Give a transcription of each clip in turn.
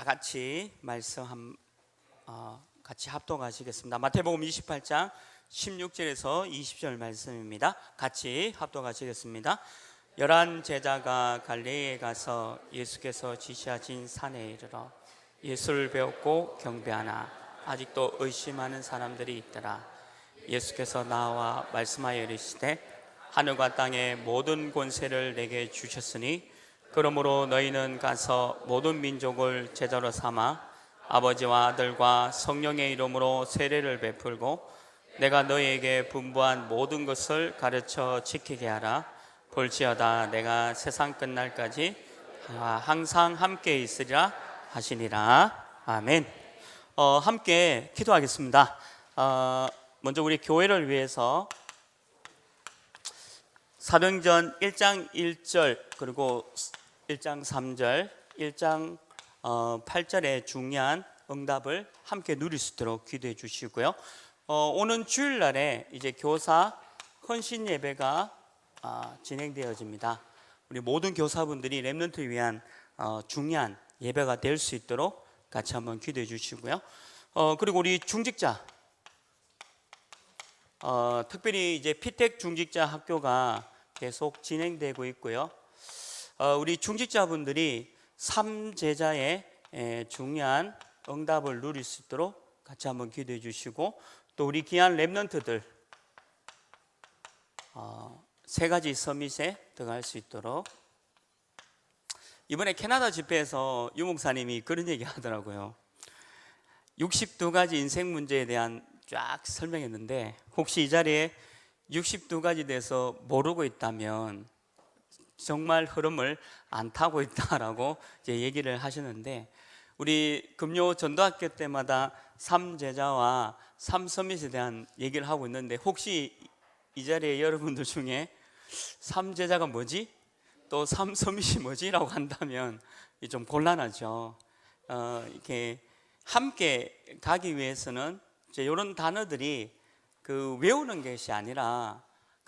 다 같이 말씀 같이 합독하시겠습니다. 마태복음 28장 16절에서 20절 말씀입니다. 같이 합독하시겠습니다. 11 제자가 갈릴리에 가서 예수께서 지시하신 산에 이르러 예수를 배웠고 경배하나 아직도 의심하는 사람들이 있더라. 예수께서 나와 말씀하여 이르시되 하늘과 땅의 모든 권세를 내게 주셨으니 그러므로 너희는 가서 모든 민족을 제자로 삼아 아버지와 아들과 성령의 이름으로 세례를 베풀고 내가 너희에게 분부한 모든 것을 가르쳐 지키게 하라. 볼지어다 내가 세상 끝날까지 항상 함께 있으리라 하시니라. 아멘. 함께 기도하겠습니다. 먼저 우리 교회를 위해서 사도행전 1장 1절 그리고 1장 3절 1장 8절의 중요한 응답을 함께 누릴 수 있도록 기도해 주시고요. 오는 주일날에 이제 교사 헌신 예배가 진행되어집니다. 우리 모든 교사분들이 렘넌트를 위한 중요한 예배가 될 수 있도록 같이 한번 기도해 주시고요. 그리고 우리 중직자 특별히 이제 피택 중직자 학교가 계속 진행되고 있고요. 우리 중직자분들이 3제자의 중요한 응답을 누릴 수 있도록 같이 한번 기도해 주시고, 또 우리 귀한 렘넌트들 3가지 서밋에 들어갈 수 있도록. 이번에 캐나다 집회에서 유 목사님이 그런 얘기 하더라고요. 62가지 인생 문제에 대한 쫙 설명했는데, 혹시 이 자리에 62가지 대해서 모르고 있다면 정말 흐름을 안 타고 있다라고 이제 얘기를 하시는데, 우리 금요 전도학교 때마다 3제자와 3서밋에 대한 얘기를 하고 있는데, 혹시 이 자리에 여러분들 중에 3제자가 뭐지? 또 3서밋이 뭐지? 라고 한다면 좀 곤란하죠. 이렇게 함께 가기 위해서는 이제 이런 단어들이 외우는 것이 아니라,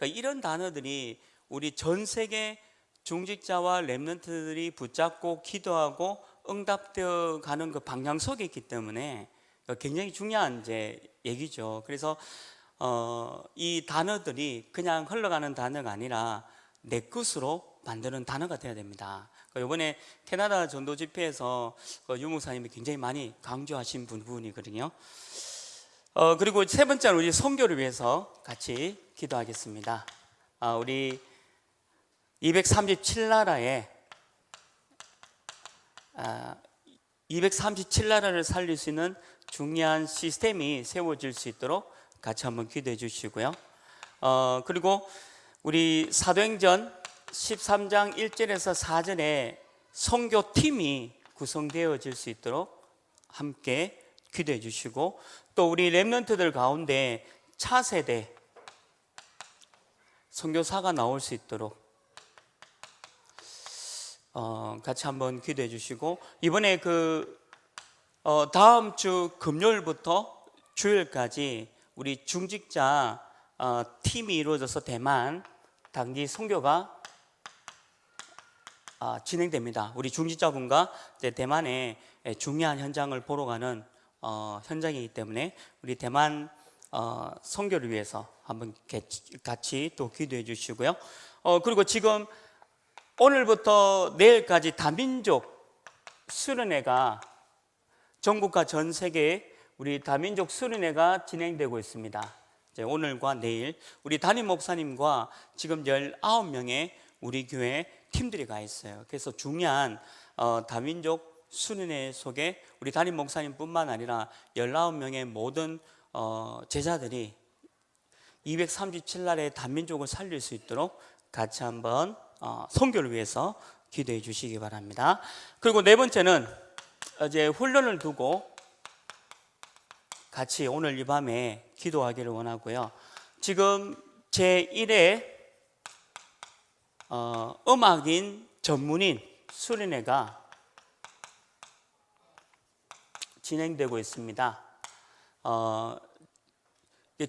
이런 단어들이 우리 전 세계 중직자와 렘넌트들이 붙잡고 기도하고 응답되어 가는 그 방향 속에 있기 때문에 굉장히 중요한 이제 얘기죠. 그래서 이 단어들이 그냥 흘러가는 단어가 아니라 내 것으로 만드는 단어가 되어야 됩니다. 이번에 캐나다 전도 집회에서 유 목사님이 굉장히 많이 강조하신 부분이거든요. 그리고 세 번째는 우리 선교를 위해서 같이 기도하겠습니다. 우리 237나라에 237나라를 살릴 수 있는 중요한 시스템이 세워질 수 있도록 같이 한번 기도해 주시고요. 그리고 우리 사도행전 13장 1절에서 4절에 선교팀이 구성되어질 수 있도록 함께 기도해 주시고, 또 우리 렘넌트들 가운데 차세대 선교사가 나올 수 있도록 같이 한번 기도해 주시고, 이번에 다음 주 금요일부터 주일까지 우리 중직자 팀이 이루어져서 대만 단기 선교가 진행됩니다. 우리 중직자분과 대만의 중요한 현장을 보러 가는 현장이기 때문에 우리 대만 선교를 위해서 한번 같이 또 기도해 주시고요. 그리고 지금 오늘부터 내일까지 다민족 수련회가 전국과 전 세계에 우리 다민족 수련회가 진행되고 있습니다. 이제 오늘과 내일 우리 담임 목사님과 지금 19명의 우리 교회 팀들이 가 있어요. 그래서 중요한 다민족 수련회 속에 우리 담임 목사님뿐만 아니라 19명의 모든 제자들이 237나라의 다민족을 살릴 수 있도록 같이 한번 선교를 위해서 기도해 주시기 바랍니다. 그리고 네 번째는 이제 훈련을 두고 같이 오늘 이 밤에 기도하기를 원하고요. 지금 제1회 음악인 전문인 수련회가 진행되고 있습니다.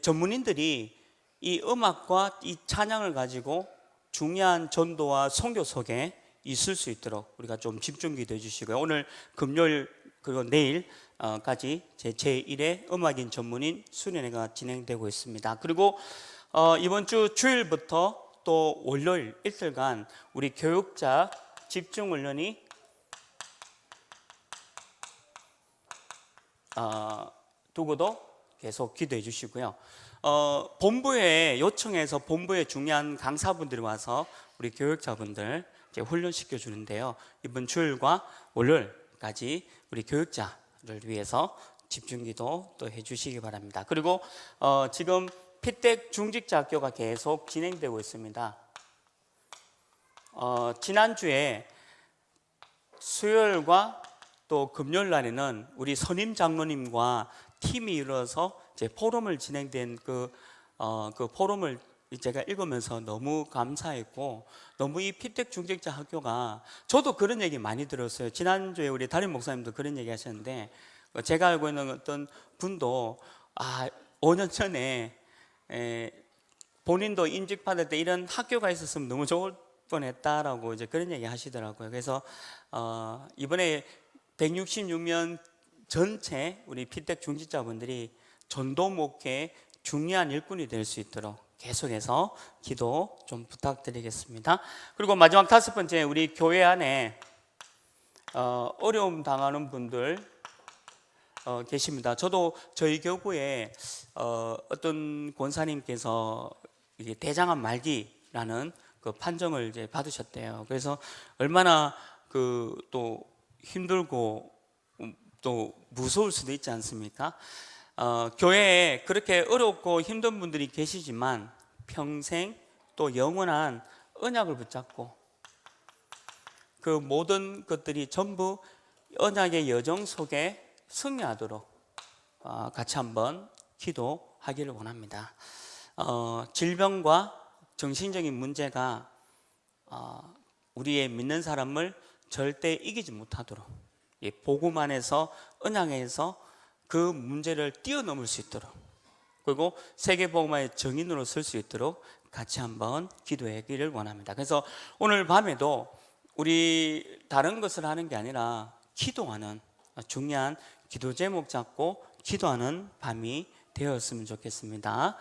전문인들이 이 음악과 이 찬양을 가지고 중요한 전도와 선교 속에 있을 수 있도록 우리가 좀 집중 기도해 주시고요. 오늘 금요일 그리고 내일까지 제1회 음악인 전문인 수련회가 진행되고 있습니다. 그리고 이번 주 주일부터 또 월요일 이틀간 우리 교육자 집중훈련이 두고도 계속 기도해 주시고요. 본부에 요청해서 본부에 중요한 강사분들이 와서 우리 교육자분들 이제 훈련시켜 주는데요. 이번 주일과 월요일까지 우리 교육자를 위해서 집중기도 또 해주시기 바랍니다. 그리고 지금 피택 중직자 학교가 계속 진행되고 있습니다. 지난주에 수요일과 또 금요일 날에는 우리 선임 장로님과 팀이 이루어서 이제 포럼을 진행된 그 포럼을 제가 읽으면서 너무 감사했고, 너무 이 피택 중직자 학교가, 저도 그런 얘기 많이 들었어요. 지난주에 우리 담임 목사님도 그런 얘기 하셨는데, 제가 알고 있는 어떤 분도 5년 전에 본인도 임직 받을 때 이런 학교가 있었으면 너무 좋을 뻔했다라고 이제 그런 얘기 하시더라고요. 그래서 이번에 166명 전체 우리 피택 중직자분들이 전도 목회 중요한 일꾼이 될 수 있도록 계속해서 기도 좀 부탁드리겠습니다. 그리고 마지막 5번째, 우리 교회 안에 어려움 당하는 분들 계십니다. 저도 저희 교구에 어떤 권사님께서 대장암 말기라는 그 판정을 이제 받으셨대요. 그래서 얼마나 또 힘들고 또 무서울 수도 있지 않습니까? 교회에 그렇게 어렵고 힘든 분들이 계시지만 평생 또 영원한 언약을 붙잡고 그 모든 것들이 전부 언약의 여정 속에 승리하도록 같이 한번 기도하기를 원합니다. 질병과 정신적인 문제가 우리의 믿는 사람을 절대 이기지 못하도록, 복음 안에서 언약에서 그 문제를 뛰어넘을 수 있도록, 그리고 세계복음화의 정인으로 설 수 있도록 같이 한번 기도하기를 원합니다. 그래서 오늘 밤에도 우리 다른 것을 하는 게 아니라 기도하는, 중요한 기도 제목 잡고 기도하는 밤이 되었으면 좋겠습니다.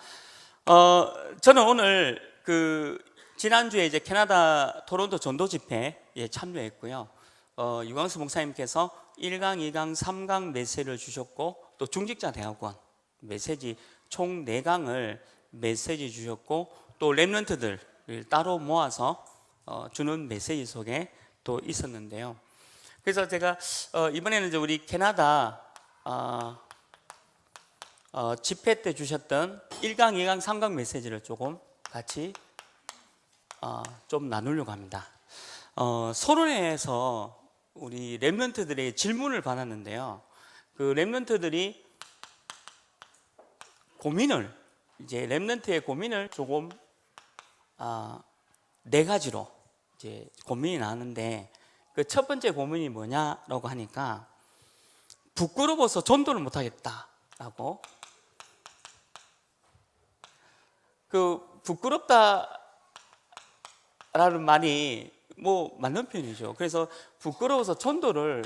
저는 오늘 지난주에 이제 캐나다 토론토 전도 집회에 참여했고요. 유광수 목사님께서 1강, 2강, 3강 메시지를 주셨고, 또 중직자 대학원 메시지 총 4강을 메시지 주셨고, 또 렘넌트들을 따로 모아서 주는 메시지 속에 또 있었는데요. 그래서 제가 이번에는 이제 우리 캐나다 집회 때 주셨던 1강, 2강, 3강 메시지를 조금 같이 좀 나누려고 합니다. 소론회에서 우리 렘넌트들의 질문을 받았는데요. 그 렘넌트들이 이제 렘넌트의 고민을 조금 4가지로 이제 고민이 나왔는데, 그 첫 번째 고민이 뭐냐라고 하니까 부끄러워서 전도를 못 하겠다라고. 그 부끄럽다라는 말이 뭐 맞는 편이죠. 그래서 부끄러워서 전도를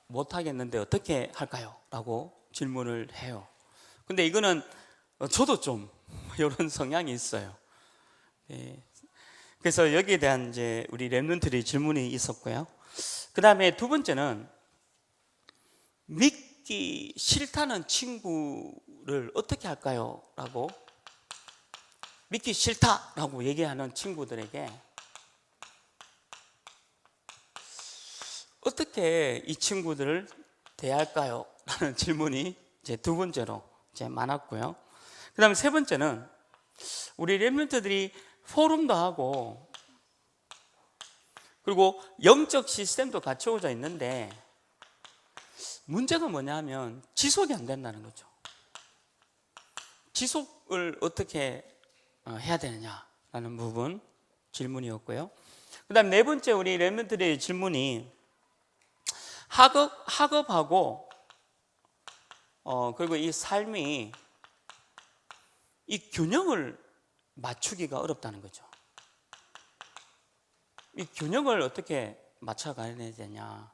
못 하겠는데 어떻게 할까요? 라고 질문을 해요. 근데 이거는 저도 좀 이런 성향이 있어요. 그래서 여기에 대한 이제 우리 렘넌트들의 질문이 있었고요. 그 다음에 두 번째는 믿기 싫다는 친구를 어떻게 할까요? 라고, 믿기 싫다라고 얘기하는 친구들에게 어떻게 이 친구들을 대할까요? 라는 질문이 이제 두 번째로 이제 많았고요. 그 다음에 세 번째는 우리 렘넌트들이 포럼도 하고, 그리고 영적 시스템도 갖춰져 있는데 문제가 뭐냐 하면 지속이 안 된다는 거죠. 지속을 어떻게 해야 되느냐라는 부분 질문이었고요. 그 다음 네 번째 우리 렘넌트들의 질문이 학업하고 그리고 이 삶이 이 균형을 맞추기가 어렵다는 거죠. 이 균형을 어떻게 맞춰가야 되냐.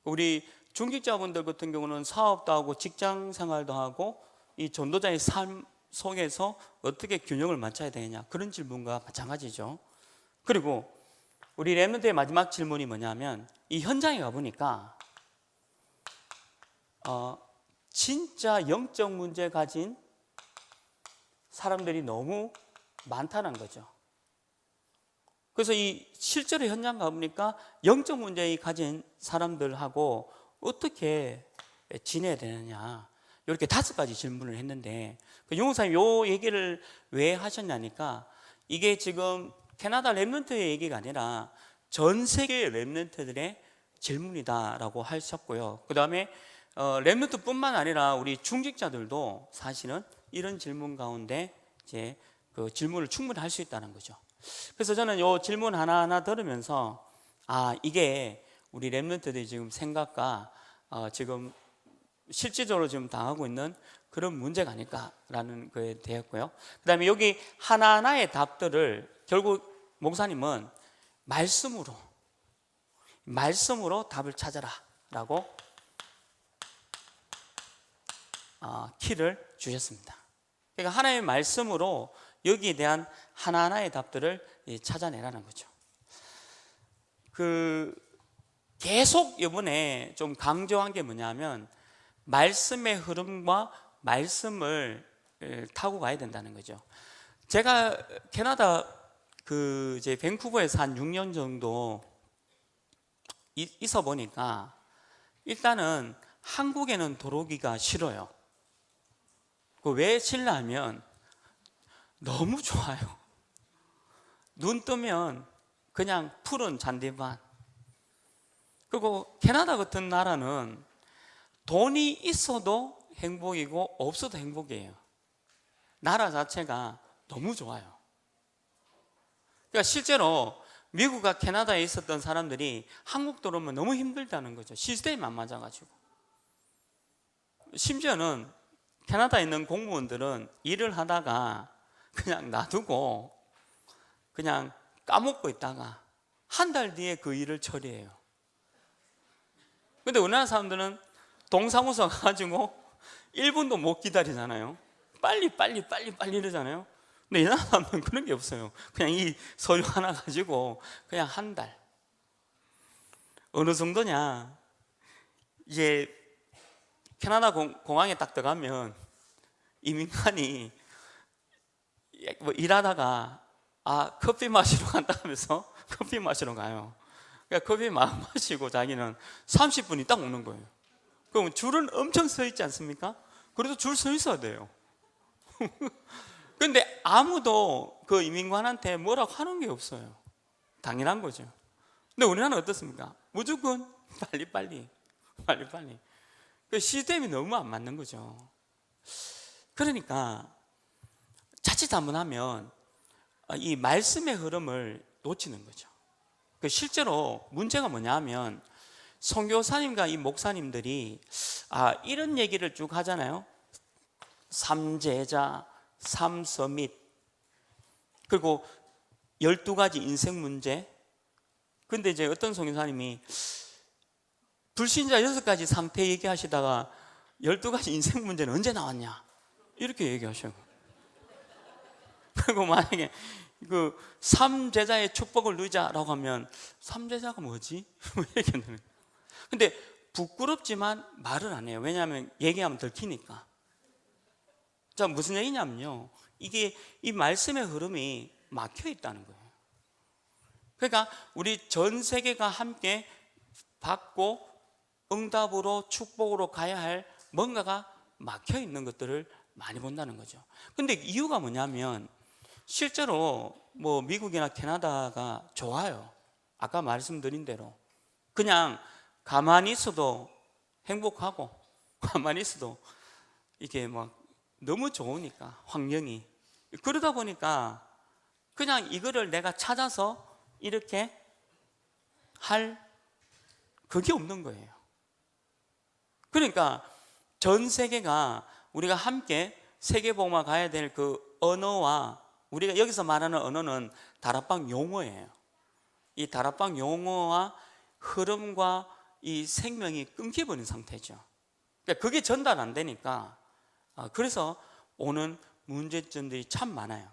우리 중직자분들 같은 경우는 사업도 하고 직장 생활도 하고 이 전도자의 삶 속에서 어떻게 균형을 맞춰야 되느냐, 그런 질문과 마찬가지죠. 그리고 우리 렘넌트의 마지막 질문이 뭐냐면, 이 현장에 가보니까 진짜 영적 문제 가진 사람들이 너무 많다는 거죠. 그래서 이 실제로 현장 가보니까 영적 문제 가진 사람들하고 어떻게 지내야 되느냐, 이렇게 5가지 질문을 했는데, 유목사님 요 얘기를 왜 하셨냐니까, 이게 지금 캐나다 렘넌트의 얘기가 아니라 전 세계 렘넌트들의 질문이다라고 하셨고요. 그 다음에 렘넌트뿐만 아니라 우리 중직자들도 사실은 이런 질문 가운데 이제 그 질문을 충분히 할 수 있다는 거죠. 그래서 저는 이 질문 하나하나 들으면서 이게 우리 렘넌트들이 지금 생각과 지금 실질적으로 지금 당하고 있는 그런 문제가 아닐까라는 거에 대했고요. 그 다음에 여기 하나하나의 답들을 결국 목사님은 말씀으로 답을 찾아라 라고 키를 주셨습니다. 그러니까 하나님의 말씀으로 여기에 대한 하나하나의 답들을 찾아내라는 거죠. 계속 이번에 좀 강조한 게 뭐냐면, 말씀의 흐름과 말씀을 타고 가야 된다는 거죠. 제가 캐나다 이제 밴쿠버에서 한 6년 정도 있어 보니까 일단은 한국에는 들어오기가 싫어요. 왜 싫냐면 너무 좋아요. 눈 뜨면 그냥 푸른 잔디밭. 그리고 캐나다 같은 나라는 돈이 있어도 행복이고 없어도 행복이에요. 나라 자체가 너무 좋아요. 그러니까 실제로 미국과 캐나다에 있었던 사람들이 한국 들어오면 너무 힘들다는 거죠. 시스템이 안 맞아가지고. 심지어는 캐나다에 있는 공무원들은 일을 하다가 그냥 놔두고 그냥 까먹고 있다가 한 달 뒤에 그 일을 처리해요. 근데 우리나라 사람들은 동사무소 가가지고 1분도 못 기다리잖아요. 빨리 이러잖아요. 근데 이 나라 사람들은 그런 게 없어요. 그냥 이 서류 하나 가지고 그냥 한 달. 어느 정도냐, 이제 캐나다 공항에 딱 들어가면 이민관이 뭐 일하다가 커피 마시러 간다 하면서 커피 마시러 가요. 그러니까 커피 마시고 자기는 30분이 딱 오는 거예요. 그럼 줄은 엄청 서 있지 않습니까? 그래도 줄 서 있어야 돼요. 근데 아무도 그 이민관한테 뭐라고 하는 게 없어요. 당연한 거죠. 근데 우리나라는 어떻습니까? 무조건 빨리. 그 시스템이 너무 안 맞는 거죠. 그러니까 자칫 잘못하면 이 말씀의 흐름을 놓치는 거죠. 실제로 문제가 뭐냐면, 선교사님과 이 목사님들이 이런 얘기를 쭉 하잖아요. 3제자, 3서밋, 그리고 12가지 인생 문제. 근데 이제 어떤 선교사님이 불신자 6가지 상태 얘기하시다가 12가지 인생 문제는 언제 나왔냐, 이렇게 얘기하셔요. 그리고 만약에 3제자의 축복을 누리자라고 하면 3제자가 뭐지? 얘기하는. 근데 부끄럽지만 말을 안 해요. 왜냐하면 얘기하면 들키니까. 자, 무슨 얘기냐면요, 이게 이 말씀의 흐름이 막혀 있다는 거예요. 그러니까 우리 전 세계가 함께 받고 응답으로 축복으로 가야 할 뭔가가 막혀 있는 것들을 많이 본다는 거죠. 근데 이유가 뭐냐면, 실제로 뭐 미국이나 캐나다가 좋아요. 아까 말씀드린 대로 그냥 가만히 있어도 행복하고, 가만히 있어도 이게 막 너무 좋으니까, 환경이. 그러다 보니까 그냥 이거를 내가 찾아서 이렇게 할 그게 없는 거예요. 그러니까 전 세계가 우리가 함께 세계복음화 가야 될 그 언어와, 우리가 여기서 말하는 언어는 다락방 용어예요. 이 다락방 용어와 흐름과 이 생명이 끊겨버린 상태죠. 그러니까 그게 전달 안 되니까 그래서 오는 문제점들이 참 많아요.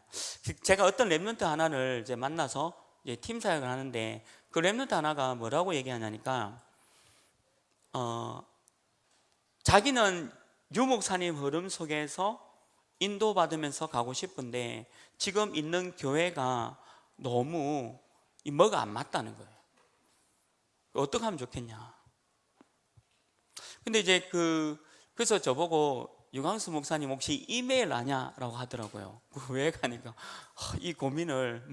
제가 어떤 랩런트 하나를 이제 만나서 이제 팀 사역을 하는데 그 랩런트 하나가 뭐라고 얘기하냐니까 자기는 유목사님 흐름 속에서 인도받으면서 가고 싶은데 지금 있는 교회가 너무 뭐가 안 맞다는 거예요. 어떻게 하면 좋겠냐. 근데 이제 그래서 저보고 유광수 목사님 혹시 이메일 아냐라고 하더라고요. 왜 가니까 이 고민을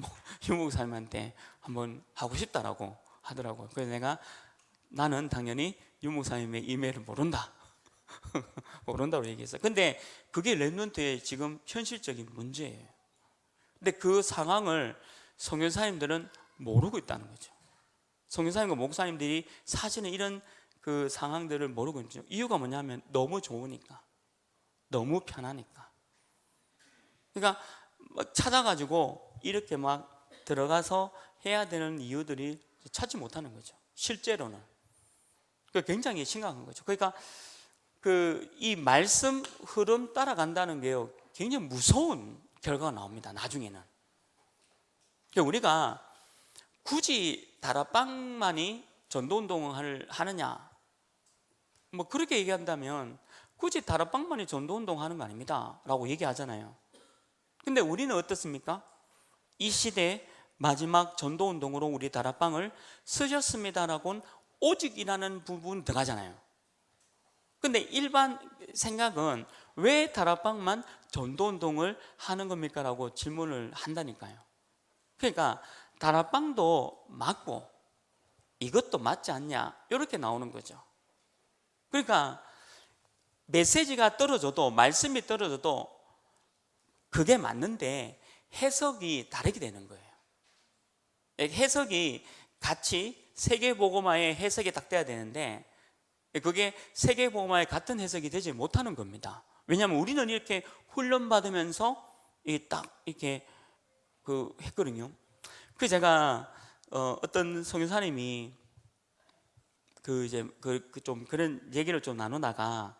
유 목사님한테 한번 하고 싶다라고 하더라고요. 그래서 내가 나는 당연히 유 목사님의 이메일을 모른다. 모른다고 얘기했어요. 근데 그게 랩런트의 지금 현실적인 문제예요. 근데 그 상황을 선교사님들은 모르고 있다는 거죠. 선교사님과 목사님들이 사실은 이런 그 상황들을 모르고 있죠. 이유가 뭐냐면 너무 좋으니까, 너무 편하니까. 그러니까 막 찾아가지고 이렇게 막 들어가서 해야 되는 이유들이 찾지 못하는 거죠. 실제로는 굉장히 심각한 거죠. 그러니까 이 말씀 흐름 따라간다는 게요, 굉장히 무서운 결과가 나옵니다. 나중에는. 우리가 굳이 다락방만이 전도운동을 하느냐, 뭐 그렇게 얘기한다면 굳이 다락방만이 전도운동 하는 거 아닙니다 라고 얘기하잖아요. 근데 우리는 어떻습니까? 이 시대 마지막 전도운동으로 우리 다락방을 쓰셨습니다라고는 오직이라는 부분 들어가잖아요. 근데 일반 생각은 왜 다락방만 전도운동을 하는 겁니까? 라고 질문을 한다니까요. 그러니까 다락방도 맞고 이것도 맞지 않냐 이렇게 나오는 거죠. 그러니까 메시지가 떨어져도, 말씀이 떨어져도 그게 맞는데 해석이 다르게 되는 거예요. 해석이 같이 세계복음화의 해석이 딱 돼야 되는데 그게 세계복음화의 같은 해석이 되지 못하는 겁니다. 왜냐하면 우리는 이렇게 훈련받으면서 딱 이렇게 했거든요. 그래서 제가 어떤 선교사님이 좀 그런 얘기를 좀 나누다가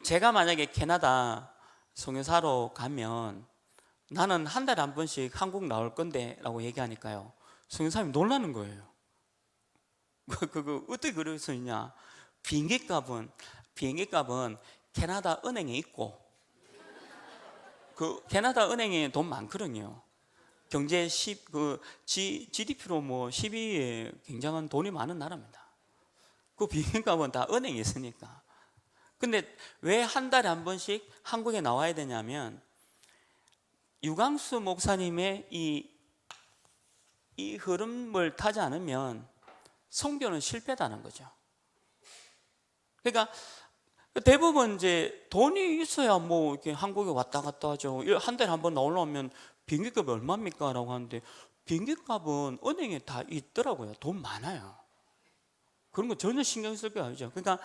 제가 만약에 캐나다 선교사로 가면 나는 한 달에 한 번씩 한국 나올 건데 라고 얘기하니까요, 선교사님이 놀라는 거예요. 어떻게 그럴 수 있냐. 비행기값은 캐나다 은행에 있고 캐나다 은행에 돈 많거든요. 경제 GDP로 뭐 10위에 굉장한 돈이 많은 나라입니다. 그 비행값은 다 은행에 있으니까. 근데 왜 한 달에 한 번씩 한국에 나와야 되냐면 유광수 목사님의 이 흐름을 타지 않으면 선교는 실패다는 거죠. 그러니까 대부분 이제 돈이 있어야 뭐 이렇게 한국에 왔다 갔다 하죠. 한 달에 한 번 나오려면 비행기값이 얼마입니까? 라고 하는데 비행기값은 은행에 다 있더라고요. 돈 많아요. 그런 거 전혀 신경 쓸 게 아니죠. 그러니까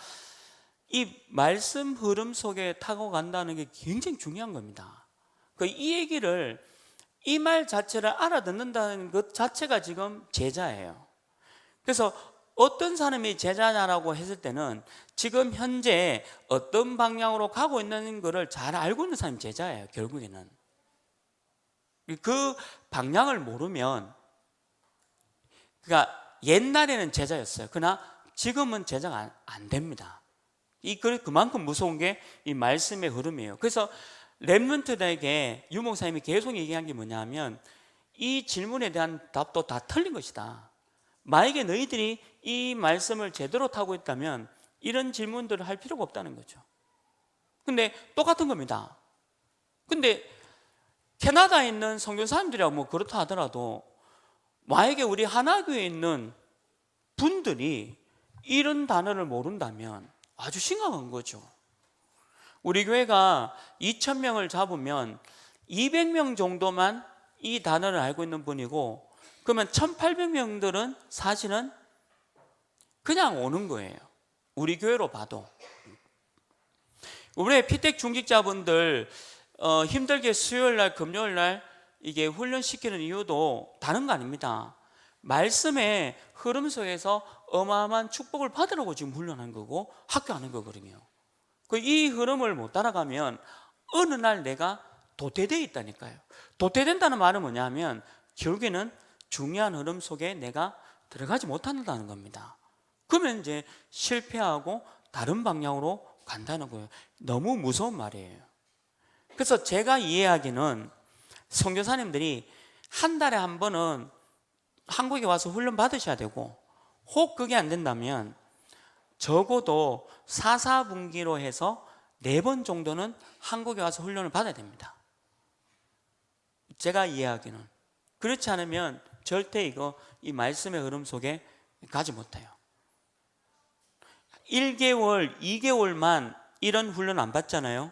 이 말씀 흐름 속에 타고 간다는 게 굉장히 중요한 겁니다. 이 얘기를, 이 말 자체를 알아듣는다는 것 자체가 지금 제자예요. 그래서 어떤 사람이 제자냐라고 했을 때는 지금 현재 어떤 방향으로 가고 있는 것을 잘 알고 있는 사람이 제자예요. 결국에는 그 방향을 모르면, 그러니까 옛날에는 제자였어요. 그러나 지금은 제자가 안 됩니다. 그만큼 무서운 게 이 말씀의 흐름이에요. 그래서 랩런트들에게 유 목사님이 계속 얘기한 게 뭐냐면 이 질문에 대한 답도 다 틀린 것이다. 만약에 너희들이 이 말씀을 제대로 타고 있다면 이런 질문들을 할 필요가 없다는 거죠. 근데 똑같은 겁니다. 근데 캐나다에 있는 선교사님들이야 뭐 그렇다 하더라도 만약에 우리 하나교회에 있는 분들이 이런 단어를 모른다면 아주 심각한 거죠. 우리 교회가 2,000명을 잡으면 200명 정도만 이 단어를 알고 있는 분이고, 그러면 1,800명들은 사실은 그냥 오는 거예요. 우리 교회로 봐도. 우리 피택 중직자분들 힘들게 수요일날 금요일날 이게 훈련시키는 이유도 다른 거 아닙니다. 말씀의 흐름 속에서 어마어마한 축복을 받으라고 지금 훈련한 거고 학교하는 거거든요. 이 흐름을 못 따라가면 어느 날 내가 도태되어 있다니까요. 도태된다는 말은 뭐냐면 결국에는 중요한 흐름 속에 내가 들어가지 못한다는 겁니다. 그러면 이제 실패하고 다른 방향으로 간다는 거예요. 너무 무서운 말이에요. 그래서 제가 이해하기는 선교사님들이 한 달에 한 번은 한국에 와서 훈련 받으셔야 되고, 혹 그게 안 된다면 적어도 4, 4분기로 해서 4번 정도는 한국에 와서 훈련을 받아야 됩니다. 제가 이해하기는. 그렇지 않으면 절대 이 말씀의 흐름 속에 가지 못해요. 1개월, 2개월만 이런 훈련 안 받잖아요.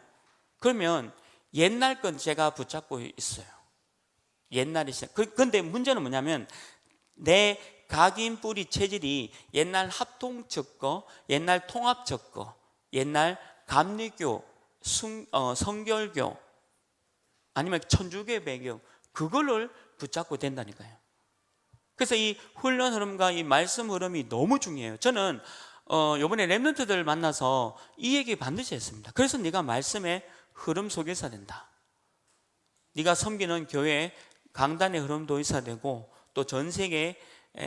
그러면 옛날 건 제가 붙잡고 있어요. 옛날에 시작. 근데 문제는 뭐냐면 내 각인 뿌리 체질이 옛날 합통적 거, 옛날 통합적 거, 옛날 감리교, 성결교, 아니면 천주교 배경, 그거를 붙잡고 된다니까요. 그래서 이 훈련 흐름과 이 말씀 흐름이 너무 중요해요. 저는 이번에 랩런트들 만나서 이 얘기 반드시 했습니다. 그래서 네가 말씀의 흐름 속에 있어야 된다. 네가 섬기는 교회 강단의 흐름도 있어야 되고, 또 전 세계에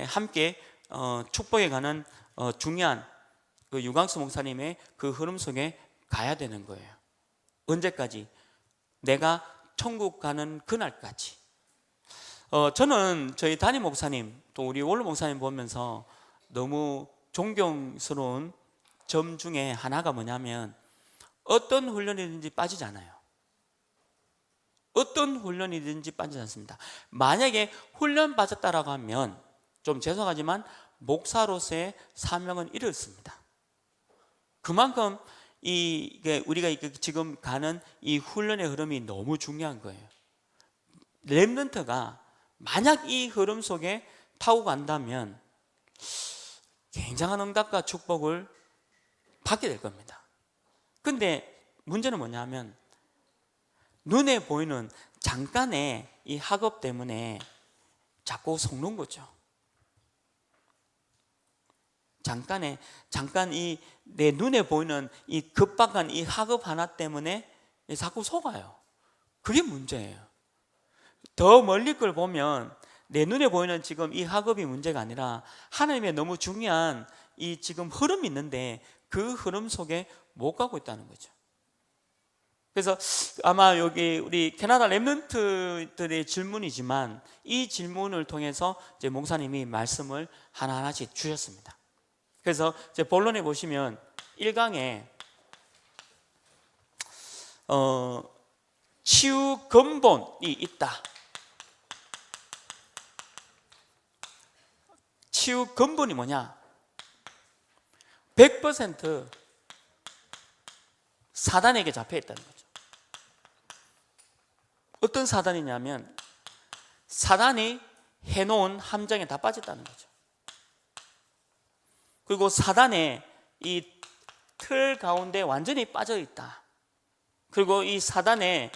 함께 축복해 가는 중요한 그 유광수 목사님의 그 흐름 속에 가야 되는 거예요. 언제까지? 내가 천국 가는 그날까지. 저는 저희 담임 목사님, 또 우리 원로 목사님 보면서 너무 존경스러운 점 중에 하나가 뭐냐면 어떤 훈련이든지 빠지지 않아요. 어떤 훈련이든지 빠지지 않습니다. 만약에 훈련 빠졌다라고 하면 좀 죄송하지만 목사로서의 사명은 잃었습니다. 그만큼 우리가 지금 가는 이 훈련의 흐름이 너무 중요한 거예요. 렘넌트가 만약 이 흐름 속에 타고 간다면 굉장한 응답과 축복을 받게 될 겁니다. 근데 문제는 뭐냐면 눈에 보이는 잠깐의 이 학업 때문에 자꾸 속는 거죠. 잠깐 내 눈에 보이는 이 급박한 이 학업 하나 때문에 자꾸 속아요. 그게 문제예요. 더 멀리 걸 보면 내 눈에 보이는 지금 이 학업이 문제가 아니라 하나님의 너무 중요한 이 지금 흐름이 있는데 그 흐름 속에 못 가고 있다는 거죠. 그래서 아마 여기 우리 캐나다 랩런트들의 질문이지만 이 질문을 통해서 이제 목사님이 말씀을 하나하나씩 주셨습니다. 그래서 이제 본론에 보시면 1강에 치유 근본이 있다. 치유 근본이 뭐냐? 100% 사단에게 잡혀 있다는 거죠. 어떤 사단이냐면 사단이 해놓은 함정에 다 빠졌다는 거죠. 그리고 사단의 이 틀 가운데 완전히 빠져 있다. 그리고 이 사단의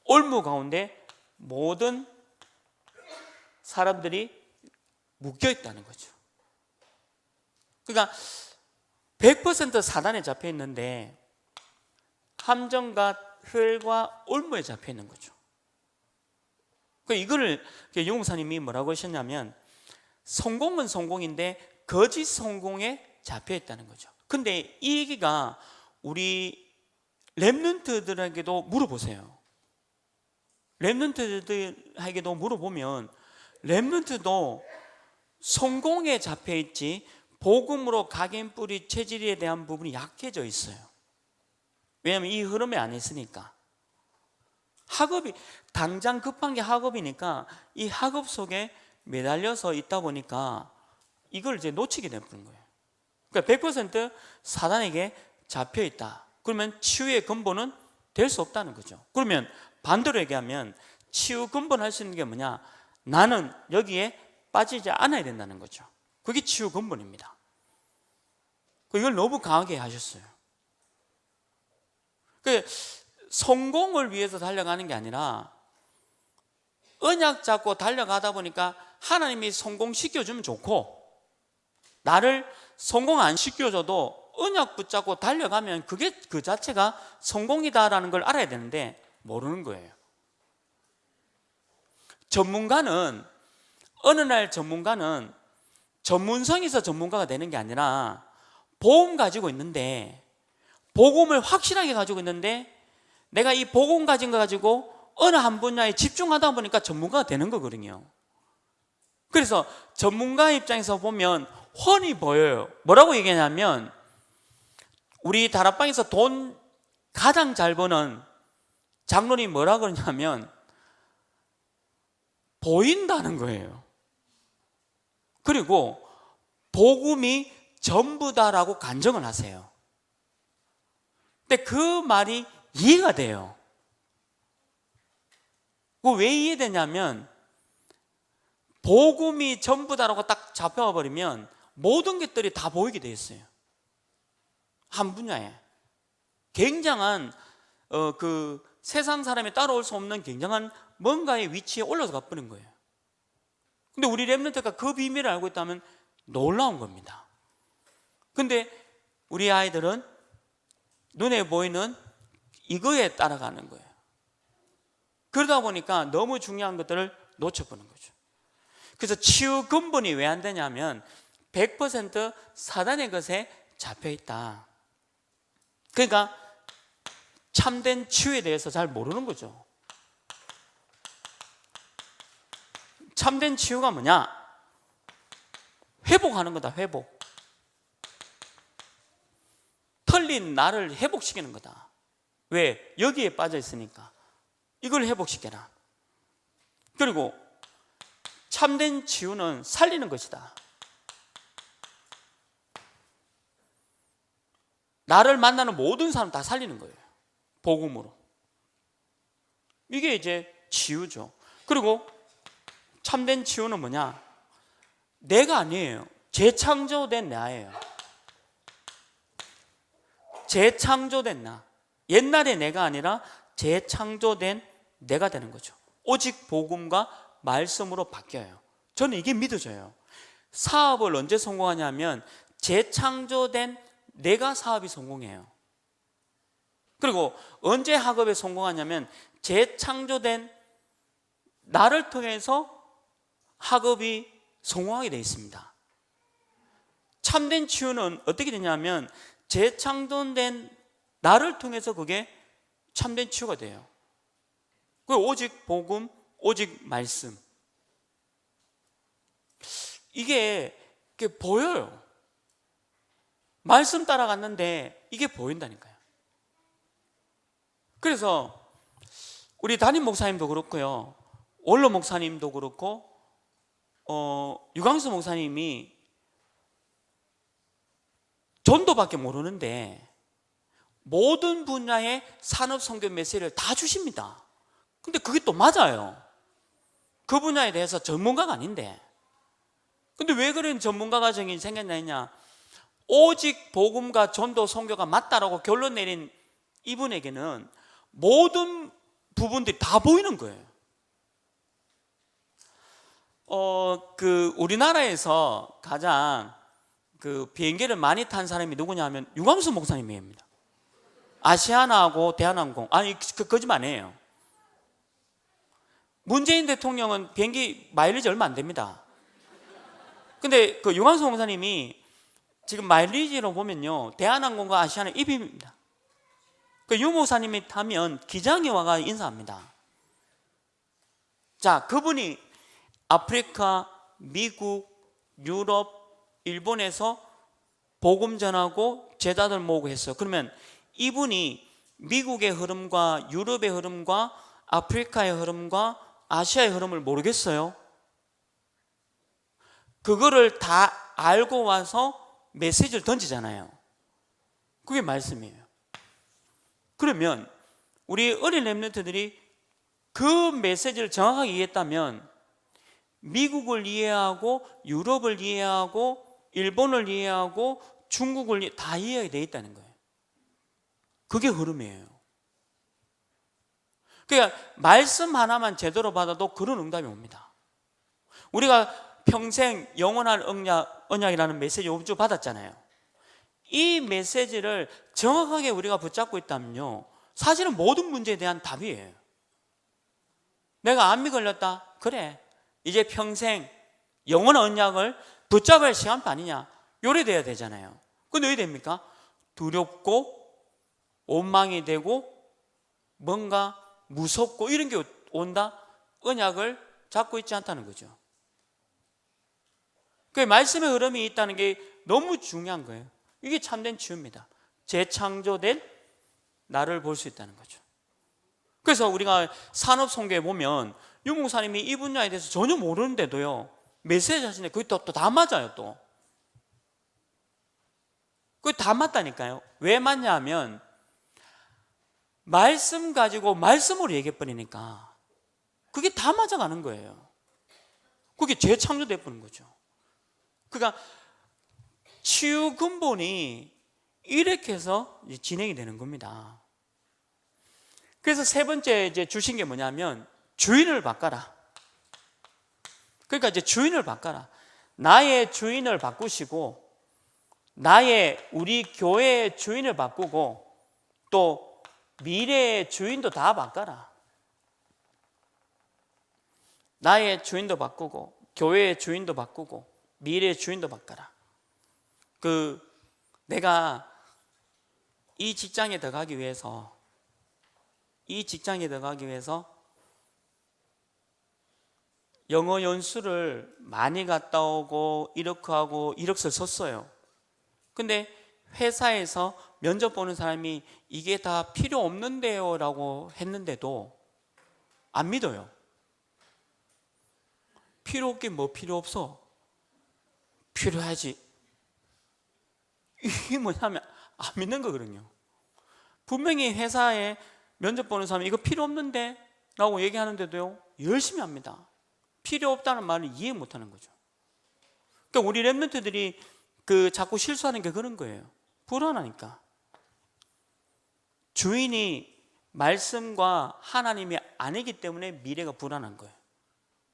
올무 가운데 모든 사람들이 묶여 있다는 거죠. 그러니까 100% 사단에 잡혀 있는데 함정과 틀과 올무에 잡혀 있는 거죠. 이거를 유목사님이 뭐라고 하셨냐면 성공은 성공인데 거짓 성공에 잡혀 있다는 거죠. 근데 이 얘기가 우리 랩런트들에게도 물어보세요. 랩런트들에게도 물어보면 랩런트도 성공에 잡혀 있지 복음으로 각인 뿌리 체질에 대한 부분이 약해져 있어요. 왜냐하면 이 흐름에 안 있으니까. 학업이 당장 급한 게 학업이니까 이 학업 속에 매달려서 있다 보니까 이걸 이제 놓치게 되는 거예요. 그러니까 100% 사단에게 잡혀 있다. 그러면 치유의 근본은 될 수 없다는 거죠. 그러면 반대로 얘기하면 치유 근본 할 수 있는 게 뭐냐? 나는 여기에 빠지지 않아야 된다는 거죠. 그게 치유 근본입니다. 이걸 너무 강하게 하셨어요. 성공을 위해서 달려가는 게 아니라 언약 잡고 달려가다 보니까 하나님이 성공시켜주면 좋고 나를 성공 안 시켜줘도 언약 붙잡고 달려가면 그게 그 자체가 성공이다라는 걸 알아야 되는데 모르는 거예요. 어느 날 전문가는 전문성에서 전문가가 되는 게 아니라 복음 가지고 있는데, 복음을 확실하게 가지고 있는데 내가 이 복음 가진 거 가지고 어느 한 분야에 집중하다 보니까 전문가가 되는 거거든요. 그래서 전문가 입장에서 보면 훤히 보여요. 뭐라고 얘기하냐면, 우리 다락방에서 돈 가장 잘 버는 장로님이 뭐라 그러냐면 보인다는 거예요. 그리고 복음이 전부다라고 간증을 하세요. 근데 그 말이 이해가 돼요. 왜 이해되냐면, 복음이 전부다라고 딱 잡혀와 버리면 모든 것들이 다 보이게 돼 있어요. 한 분야에 굉장한 그 세상 사람이 따라올 수 없는 굉장한 뭔가의 위치에 올라서 가버린 거예요. 근데 우리 렘넌트가 그 비밀을 알고 있다면 놀라운 겁니다. 근데 우리 아이들은 눈에 보이는 이거에 따라가는 거예요. 그러다 보니까 너무 중요한 것들을 놓쳐보는 거죠. 그래서 치유 근본이 왜 안 되냐면 100% 사단의 것에 잡혀있다. 그러니까 참된 치유에 대해서 잘 모르는 거죠. 참된 치유가 뭐냐? 회복하는 거다. 회복. 털린 나를 회복시키는 거다. 왜? 여기에 빠져 있으니까 이걸 회복시켜라. 그리고 참된 치유는 살리는 것이다. 나를 만나는 모든 사람 다 살리는 거예요. 복음으로. 이게 이제 치유죠. 그리고 참된 치유는 뭐냐? 내가 아니에요. 재창조된 나예요. 재창조된 나. 옛날의 내가 아니라 재창조된 내가 되는 거죠. 오직 복음과 말씀으로 바뀌어요. 저는 이게 믿어져요. 사업을 언제 성공하냐면 재창조된 내가 사업이 성공해요. 그리고 언제 학업에 성공하냐면 재창조된 나를 통해서 학업이 성공하게 되어 있습니다. 참된 치유는 어떻게 되냐면 재창조된 나를 통해서 그게 참된 치유가 돼요. 오직 복음, 오직 말씀. 이게 보여요. 말씀 따라갔는데 이게 보인다니까요. 그래서 우리 담임 목사님도 그렇고요, 원로 목사님도 그렇고 유광수 목사님이 전도밖에 모르는데 모든 분야의 산업 선교 메시지를 다 주십니다. 근데 그게 또 맞아요. 그 분야에 대해서 전문가가 아닌데. 근데 왜 그런 전문가 과정이 생겼냐? 오직 복음과 전도 선교가 맞다라고 결론 내린 이분에게는 모든 부분들이 다 보이는 거예요. 우리나라에서 가장 비행기를 많이 탄 사람이 누구냐 면 유광수 목사님입니다. 아시아나하고 대한항공. 아니, 거짓말 아니에요. 문재인 대통령은 비행기 마일리지 얼마 안 됩니다. 근데 유광수 목사님이 지금 마일리지로 보면요, 대한항공과 아시아나 1위입니다. 유 목사님이 타면 기장이 와가 인사합니다. 자, 그분이 아프리카, 미국, 유럽, 일본에서 복음 전하고 제자들 모으고 했어요. 그러면 이분이 미국의 흐름과 유럽의 흐름과 아프리카의 흐름과 아시아의 흐름을 모르겠어요? 그거를 다 알고 와서 메시지를 던지잖아요. 그게 말씀이에요. 그러면 우리 어린 렘넌트들이 그 메시지를 정확하게 이해했다면 미국을 이해하고 유럽을 이해하고 일본을 이해하고 중국을 다 이해하게 돼 있다는 거예요. 그게 흐름이에요. 그러니까 말씀 하나만 제대로 받아도 그런 응답이 옵니다. 우리가 평생 영원한 언약이라는 메시지 5주 받았잖아요. 이 메시지를 정확하게 우리가 붙잡고 있다면요, 사실은 모든 문제에 대한 답이에요. 내가 암이 걸렸다, 그래, 이제 평생 영원한 언약을 붙잡을 시간도 아니냐, 요래 돼야 되잖아요. 근데 왜 됩니까? 두렵고 원망이 되고 뭔가 무섭고 이런 게 온다? 언약을 잡고 있지 않다는 거죠. 그 말씀의 흐름이 있다는 게 너무 중요한 거예요. 이게 참된 치유입니다. 재창조된 나를 볼 수 있다는 거죠. 그래서 우리가 산업송교에 보면 유목사님이 이 분야에 대해서 전혀 모르는데도요, 메시지 하시는데 그게 또 다 맞아요. 또 그게 다 맞다니까요. 왜 맞냐 하면 말씀 가지고 말씀으로 얘기해 버리니까 그게 다 맞아가는 거예요. 그게 재창조돼 버린 거죠. 그러니까 치유 근본이 이렇게 해서 진행이 되는 겁니다. 그래서 세 번째 이제 주신 게 뭐냐면 주인을 바꿔라. 그러니까 이제 주인을 바꿔라. 나의 주인을 바꾸시고, 우리 교회의 주인을 바꾸고, 또 미래의 주인도 다 바꿔라. 나의 주인도 바꾸고, 교회의 주인도 바꾸고, 미래의 주인도 바꿔라. 내가 이 직장에 들어가기 위해서 영어 연수를 많이 갔다 오고 이렇게 하고 이력서를 썼어요. 근데 회사에서 면접 보는 사람이 이게 다 필요 없는데요 라고 했는데도 안 믿어요. 필요 없긴 뭐 필요 없어. 필요하지. 이게 뭐냐면 안 믿는 거거든요. 분명히 회사에 면접 보는 사람이 이거 필요 없는데 라고 얘기하는데도요, 열심히 합니다. 필요 없다는 말을 이해 못하는 거죠. 그러니까 우리 랩런트들이 자꾸 실수하는 게 그런 거예요. 불안하니까. 주인이 말씀과 하나님이 아니기 때문에 미래가 불안한 거예요.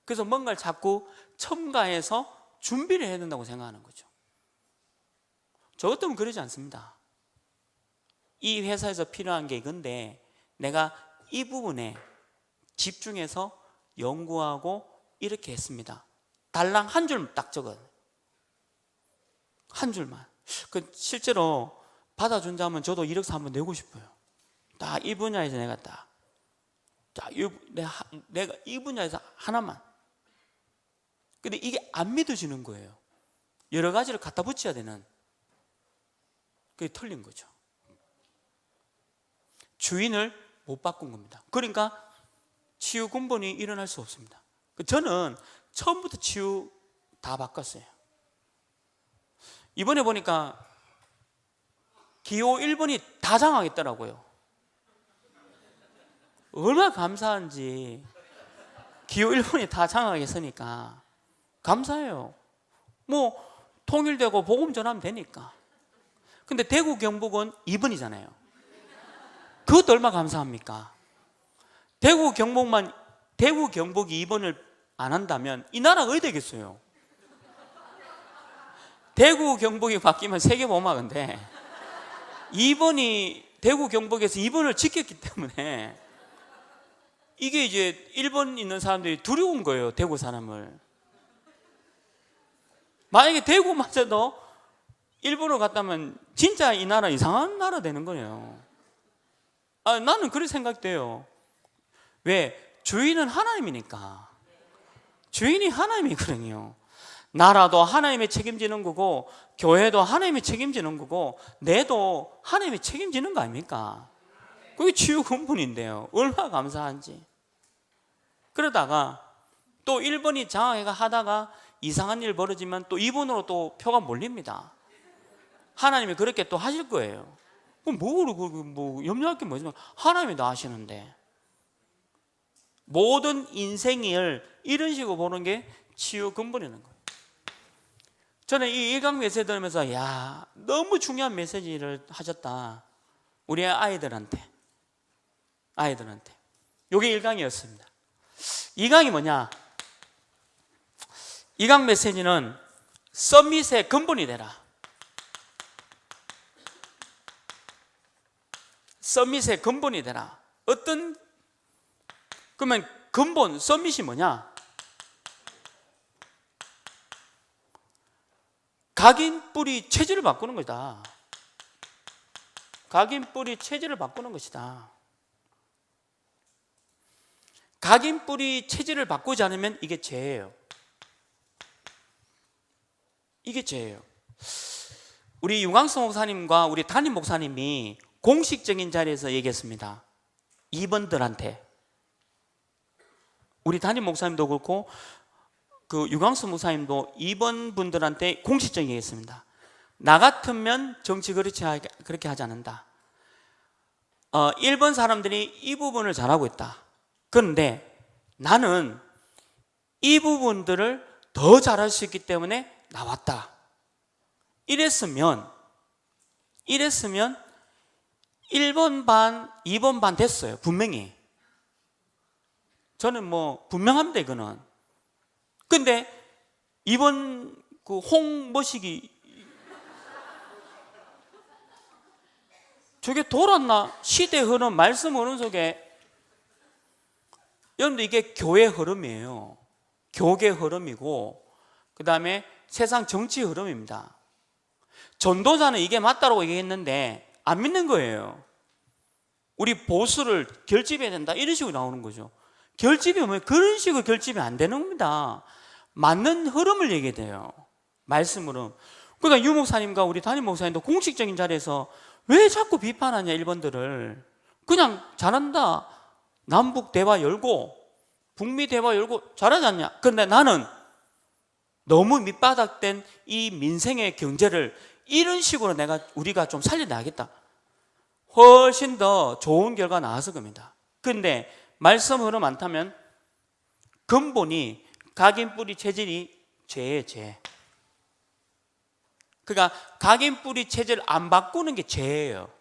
그래서 뭔가를 자꾸 첨가해서 준비를 해야 된다고 생각하는 거죠. 저 같으면 그러지 않습니다. 이 회사에서 필요한 게 이건데 내가 이 부분에 집중해서 연구하고 이렇게 했습니다. 달랑 한 줄 딱 적어요. 한 줄만. 실제로 받아준다면 저도 이력서 한번 내고 싶어요. 딱 이 분야에서 내가 내가 이 분야에서 하나만. 근데 이게 안 믿어지는 거예요. 여러 가지를 갖다 붙여야 되는. 그게 틀린 거죠. 주인을 못 바꾼 겁니다. 그러니까 치유 근본이 일어날 수 없습니다. 저는 처음부터 치유 다 바꿨어요. 이번에 보니까 기호 1번이 다 장악했더라고요. 얼마나 감사한지. 기호 1번이 다 장악했으니까 감사해요. 뭐 통일되고 복음 전하면 되니까. 근데 대구 경북은 2번이잖아요. 그것도 얼마나 감사합니까? 대구 경북이 2번을 안 한다면 이 나라가 어디 되겠어요? 대구 경북이 바뀌면 세계보막인데 2번이 대구 경북에서 2번을 지켰기 때문에 이게 이제 1번 있는 사람들이 두려운 거예요. 대구 사람을. 만약에 대구마저도 1번으로 갔다면 진짜 이 나라 이상한 나라 되는 거예요. 나는 그렇게 생각돼요. 왜? 주인은 하나님이니까. 주인이 하나님이거든요. 나라도 하나님이 책임지는 거고, 교회도 하나님이 책임지는 거고, 내도 하나님이 책임지는 거 아닙니까? 그게 치유 근본인데요. 얼마나 감사한지. 그러다가 또 1번이 장악해가 하다가 이상한 일 벌어지면 또 2번으로 또 표가 몰립니다. 하나님이 그렇게 또 하실 거예요. 그럼 뭐 염려할 게 뭐지만 하나님이 다 하시는데. 모든 인생을 이런 식으로 보는 게 치유 근본이라는 거예요. 저는 이 일강 메시지 들으면서 너무 중요한 메시지를 하셨다. 우리 아이들한테. 이게 1강이었습니다. 2강이 뭐냐? 이강 메시지는 서밋의 근본이 되라. 서밋의 근본이 되라. 그러면 근본, 서밋이 뭐냐? 각인 뿌리 체질을 바꾸는 것이다. 각인 뿌리 체질을 바꾸는 것이다. 각인 뿌리 체질을 바꾸지 않으면 이게 죄예요. 이게 죄예요. 우리 유광수 목사님과 우리 담임 목사님이 공식적인 자리에서 얘기했습니다. 이번들한테. 우리 담임 목사님도 그렇고 그 유광수 목사님도 이번 분들한테 공식적인 얘기했습니다. 나 같으면 정치 그렇게 하지 않는다. 1번 사람들이 이 부분을 잘하고 있다. 그런데 나는 이 부분들을 더 잘할 수 있기 때문에 나왔다. 이랬으면 1번 반, 2번 반 됐어요. 분명히. 저는 뭐 분명합니다, 이거는. 근데 이번 그 홍머시기 저게 돌았나? 시대 흐름, 말씀 흐름 속에 여러분들 이게 교회 흐름이에요. 교계 흐름이고 그 다음에 세상 정치 흐름입니다. 전도자는 이게 맞다고 얘기했는데 안 믿는 거예요. 우리 보수를 결집해야 된다 이런 식으로 나오는 거죠. 결집이 뭐 그런 식으로 결집이 안 되는 겁니다. 맞는 흐름을 얘기해야 돼요. 말씀 흐름. 그러니까 유 목사님과 우리 담임 목사님도 공식적인 자리에서 왜 자꾸 비판하냐 일본들을. 그냥 잘한다. 남북 대화 열고 북미 대화 열고 잘하지 않냐. 그런데 나는 너무 밑바닥된 이 민생의 경제를 이런 식으로 우리가 좀 살려내야겠다. 훨씬 더 좋은 결과 나와서 겁니다. 그런데 말씀 흐름 안 타면 근본이 각인 뿌리 체질이 죄예요, 죄. 그러니까 각인 뿌리 체질 안 바꾸는 게 죄예요.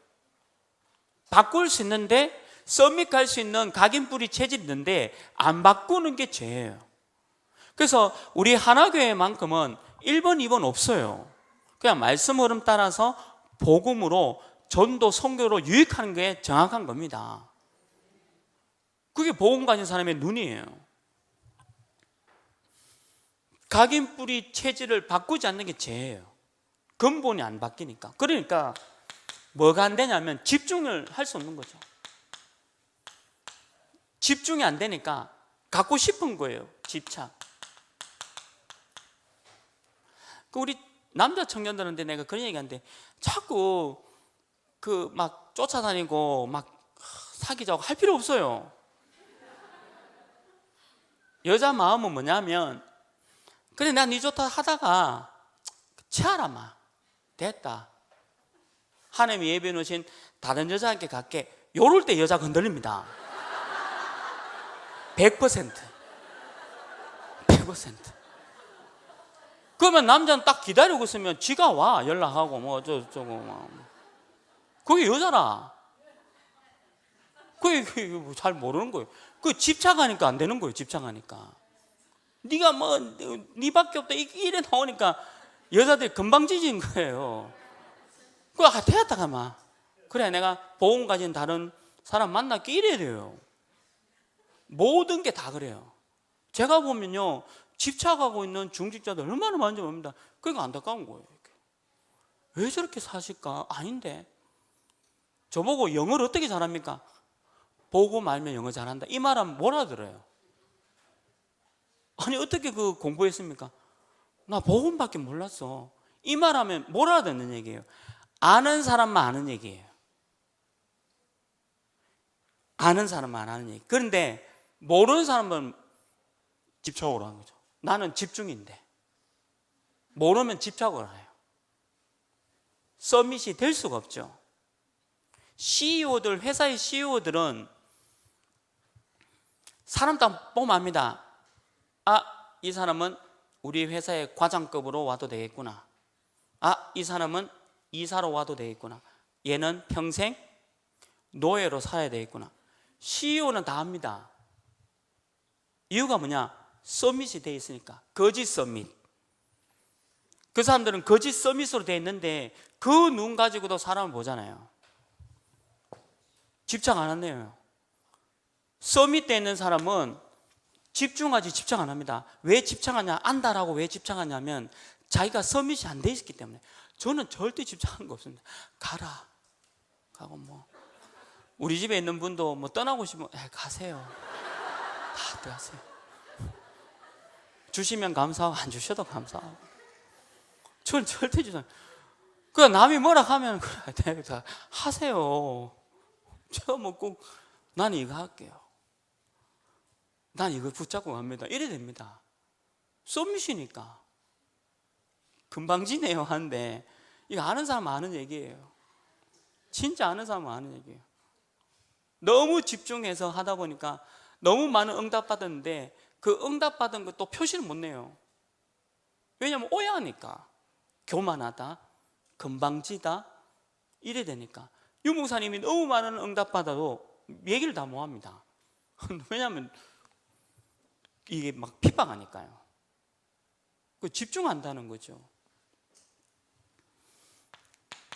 바꿀 수 있는데 서밋할 수 있는 각인 뿌리 체질이 있는데 안 바꾸는 게 죄예요. 그래서 우리 하나교회만큼은 1번, 2번 없어요. 그냥 말씀 흐름 따라서 복음으로 전도, 선교로 유익하는 게 정확한 겁니다. 그게 복음 가진 사람의 눈이에요. 각인 뿌리 체질을 바꾸지 않는 게 죄예요. 근본이 안 바뀌니까. 그러니까 뭐가 안 되냐면 집중을 할 수 없는 거죠. 집중이 안 되니까 갖고 싶은 거예요. 집착. 우리 남자 청년들한테 내가 그런 얘기하는데 자꾸 그 막 쫓아다니고 막 사귀자고 할 필요 없어요. 여자 마음은 뭐냐면 그래 난 네 좋다 하다가 치아라 마 됐다. 하나님이 예비해 놓으신 다른 여자한테 갈게. 요럴 때 여자가 흔들립니다. 100%. 그러면 남자는 딱 기다리고 있으면 지가 와 연락하고 뭐 어쩌고 뭐. 그게 여자라. 그게 잘 모르는 거예요. 그 집착하니까 안 되는 거예요. 집착하니까. 네가 뭐 네밖에 없다 이래 나오니까 여자들이 금방 지진 거예요. 그거 되었다가 막 그래 내가 보험 가진 다른 사람 만날게 이래야 돼요. 모든 게 다 그래요. 제가 보면요 집착하고 있는 중직자들 얼마나 많은지 모릅니다. 그러니까 안타까운 거예요. 왜 저렇게 사실까? 아닌데 저보고 영어를 어떻게 잘합니까? 보고 말면 영어 잘한다 이 말하면 뭐라 들어요? 아니 어떻게 그 공부했습니까? 나 복음밖에 몰랐어. 이 말하면 뭐라 듣는 얘기예요? 아는 사람만 아는 얘기예요. 아는 사람만 아는 얘기. 그런데 모르는 사람은 집착으로 하는 거죠. 나는 집중인데 모르면 집착을 해요. 서밋이 될 수가 없죠. CEO들, 회사의 CEO들은 사람 딱 보면 압니다. 이 사람은 우리 회사의 과장급으로 와도 되겠구나. 이 사람은 이사로 와도 되겠구나. 얘는 평생 노예로 살아야 되겠구나. CEO는 다 합니다. 이유가 뭐냐? 서밋이 되어 있으니까. 거짓 서밋. 그 사람들은 거짓 서밋으로 되어 있는데 그 눈 가지고도 사람을 보잖아요. 집착 안 한대요. 서밋 되어 있는 사람은 집중하지 집착 안 합니다. 왜 집착하냐? 안다라고 왜 집착하냐면 자기가 서밋이 안 돼 있기 때문에. 저는 절대 집착하는 거 없습니다. 가라. 가고 뭐 우리 집에 있는 분도 뭐 떠나고 싶으면 가세요. 다 들어가세요. 주시면 감사하고 안 주셔도 감사하고. 저는 절대 집착. 그냥 남이 뭐라 하면 그래 다 하세요. 제가 뭐 꼭 나는 이거 할게요. 난 이거 붙잡고 갑니다. 이래 됩니다. 서밋이니까. 금방 지네요 하는데 이거 아는 사람은 아는 얘기예요. 진짜 아는 사람은 아는 얘기예요. 너무 집중해서 하다 보니까 너무 많은 응답 받았는데 그 응답 받은 것도 표시를 못 내요. 왜냐하면 오해하니까. 교만하다, 건방지다 이래 되니까. 유 목사님이 너무 많은 응답 받아도 얘기를 다 못 합니다. 왜냐하면 이게 막 핍박하니까요. 집중한다는 거죠.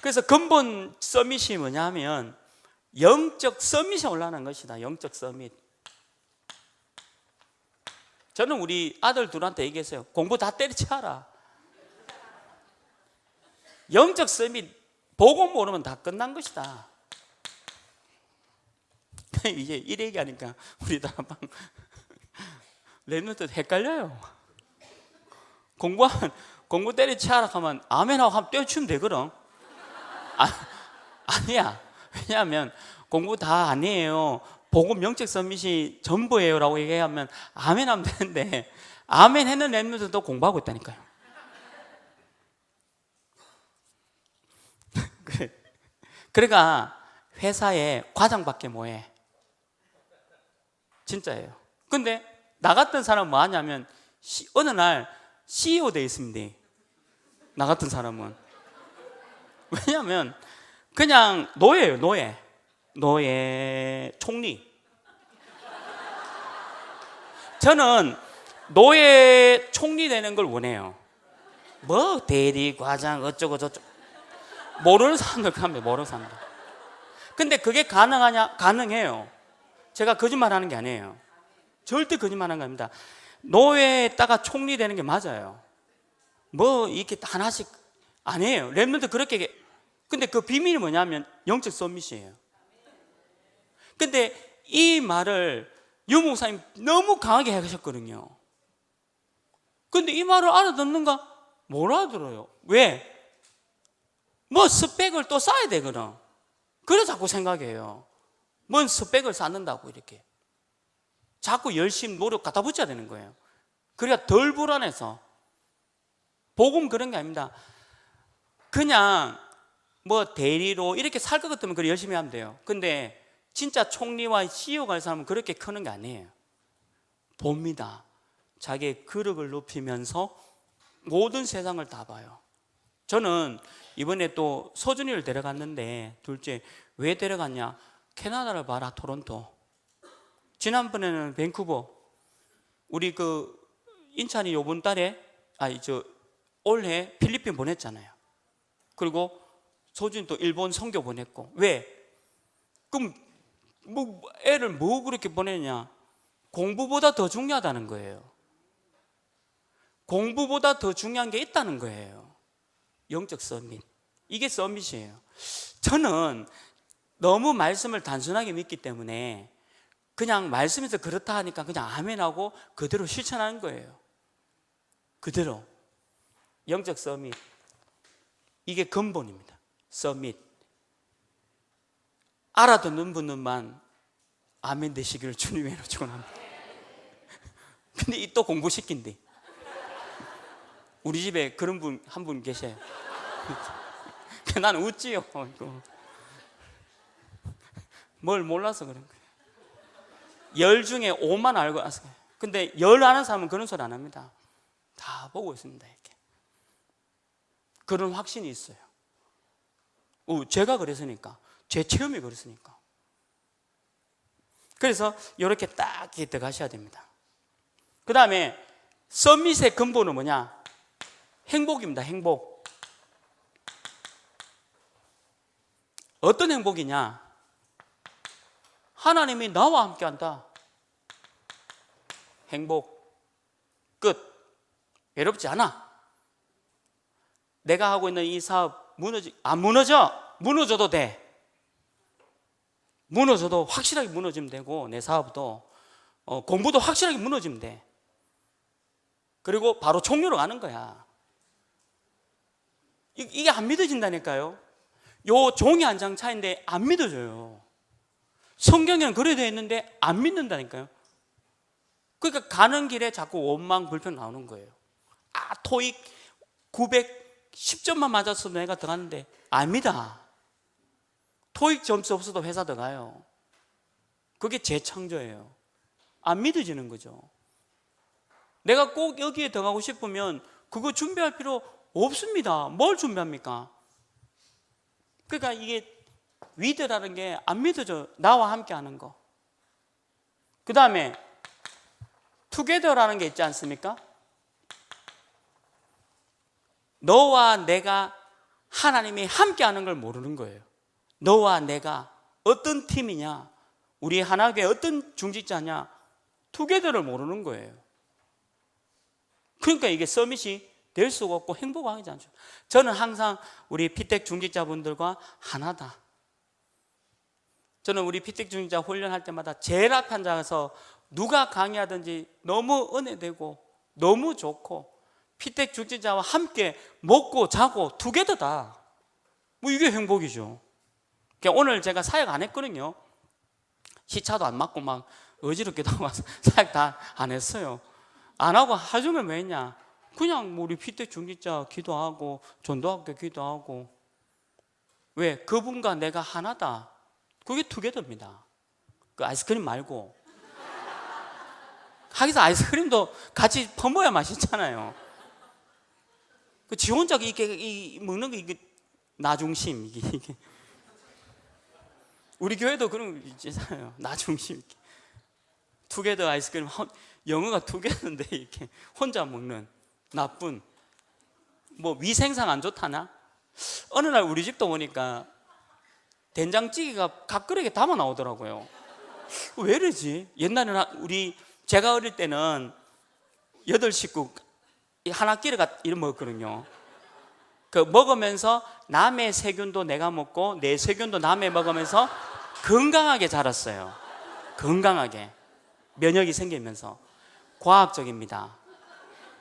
그래서 근본 서밋이 뭐냐 하면 영적 서밋이 올라가는 것이다. 영적 서밋. 저는 우리 아들 둘한테 얘기했어요. 공부 다 때려치워라. 영적 서밋 보고 모르면 다 끝난 것이다. 이제 이래 얘기하니까 우리 다방 랩런트 헷갈려요. 공부 때려치워라 하면 아멘하고 하면 때려치우면 되거든. 아니야. 왜냐하면 공부 다 아니에요. 복음 영적 서밋이 전부예요 라고 얘기하면 아멘 하면 되는데 아멘 했는 랩런트도 공부하고 있다니까요. 그러니까 회사에 과장밖에 뭐해. 진짜예요. 근데 나 같은 사람은 뭐 하냐면 어느 날 CEO 돼 있습니다. 나 같은 사람은. 왜냐하면 그냥 노예예요. 노예 총리. 저는 노예 총리 되는 걸 원해요. 뭐 대리 과장 어쩌고 저쩌고 모르는 사람들 합니다. 모르는 사람들. 근데 그게 가능하냐? 가능해요. 제가 거짓말하는 게 아니에요. 절대 거짓말하는 거 아닙니다. 노예에다가 총리 되는 게 맞아요. 뭐 이렇게 하나씩 아니에요. 랩런트 그렇게. 근데 그 비밀이 뭐냐면 영적 서밋이에요. 근데 이 말을 유 목사님 너무 강하게 하셨거든요. 근데 이 말을 알아듣는가? 못 알아들어요. 왜? 뭐 스펙을 또 쌓아야 되거든. 그래 자꾸 생각해요. 뭔 스펙을 쌓는다고 이렇게. 자꾸 열심히 노력 갖다 붙여야 되는 거예요. 그러니까 덜 불안해서. 복음 그런 게 아닙니다. 그냥 뭐 대리로 이렇게 살 것 같으면 그래 열심히 하면 돼요. 근데 진짜 총리와 CEO가 할 사람은 그렇게 크는 게 아니에요. 봅니다. 자기의 그릇을 높이면서 모든 세상을 다 봐요. 저는 이번에 또 서준이를 데려갔는데 둘째 왜 데려갔냐? 캐나다를 봐라. 토론토. 지난번에는 밴쿠버. 우리 그 인찬이 요번 달에 올해 필리핀 보냈잖아요. 그리고 서준이 또 일본 선교 보냈고. 왜? 그럼 뭐 애를 뭐 그렇게 보내냐? 공부보다 더 중요하다는 거예요. 공부보다 더 중요한 게 있다는 거예요. 영적 서밋. 이게 서밋이에요. 저는 너무 말씀을 단순하게 믿기 때문에 그냥 말씀에서 그렇다 하니까 그냥 아멘하고 그대로 실천하는 거예요. 그대로. 영적 서밋. 이게 근본입니다. 서밋. 알아듣는 분들만 아멘 되시기를 주님의 축원합니다. 근데 이 또 공부시킨대. 우리 집에 그런 분 한 분 계셔요. 나는 웃지요. 뭘 몰라서 그런 거예요. 10 중에 5만 알고 왔어요. 근데 10 아는 사람은 그런 소리 안 합니다. 다 보고 있습니다. 이렇게. 그런 확신이 있어요. 제가 그랬으니까. 제 체험이 그랬으니까. 그래서 이렇게 딱 들어가셔야 됩니다. 그 다음에 서밋의 근본은 뭐냐? 행복입니다. 행복. 어떤 행복이냐? 하나님이 나와 함께한다. 행복. 끝. 외롭지 않아. 내가 하고 있는 이 사업 안 무너져. 무너져도 돼. 무너져도 확실하게 무너지면 되고, 내 사업도 공부도 확실하게 무너지면 돼. 그리고 바로 종료로 가는 거야. 이게 안 믿어진다니까요. 요 종이 한 장 차인데 안 믿어져요. 성경에는 그래 되어 있는데 안 믿는다니까요. 그러니까 가는 길에 자꾸 원망 불평 나오는 거예요. 토익 910점만 맞았어도 내가 들어갔는데 아닙니다. 토익 점수 없어도 회사 들어가요. 그게 재창조예요. 안 믿어지는 거죠. 내가 꼭 여기에 들어가고 싶으면 그거 준비할 필요 없습니다. 뭘 준비합니까? 그러니까 이게 위드라는 게 안 믿어져. 나와 함께 하는 거. 그 다음에 투게더라는 게 있지 않습니까? 너와 내가 하나님이 함께 하는 걸 모르는 거예요. 너와 내가 어떤 팀이냐, 우리 하나교회 어떤 중직자냐, 투게더를 모르는 거예요. 그러니까 이게 서밋이 될 수가 없고 행복하지 않죠. 저는 항상 우리 피텍 중직자분들과 하나다. 저는 우리 피텍 중직자 훈련할 때마다 제일 앞에 앉아서 누가 강의하든지 너무 은혜되고 너무 좋고 피텍 중직자와 함께 먹고 자고 투게더다. 뭐 이게 행복이죠. 그러니까 오늘 제가 사역 안 했거든요. 시차도 안 맞고 막 어지럽기도 하고 사역 다 안 했어요. 안 하고 하루 종일 왜 했냐? 그냥 우리 피텍 중직자 기도하고 전도학교 기도하고. 왜? 그분과 내가 하나다. 그게 투게더입니다. 그 아이스크림 말고. 하기서 아이스크림도 같이 퍼먹어야 맛있잖아요. 그 지 혼자 이게 먹는 거 이게 나 중심 이게. 우리 교회도 그런 거 있잖아요. 나 중심. 투게더 아이스크림, 영어가 투게더인데 이렇게 혼자 먹는 나쁜. 뭐 위생상 안 좋다나? 어느 날 우리 집도 오니까 된장찌개가 각그릇에 담아 나오더라고요. 왜 이러지? 옛날에는 제가 어릴 때는 8식구 한 학기를 이런 먹었거든요. 그 먹으면서 남의 세균도 내가 먹고 내 세균도 남의 먹으면서 건강하게 자랐어요. 건강하게 면역이 생기면서. 과학적입니다.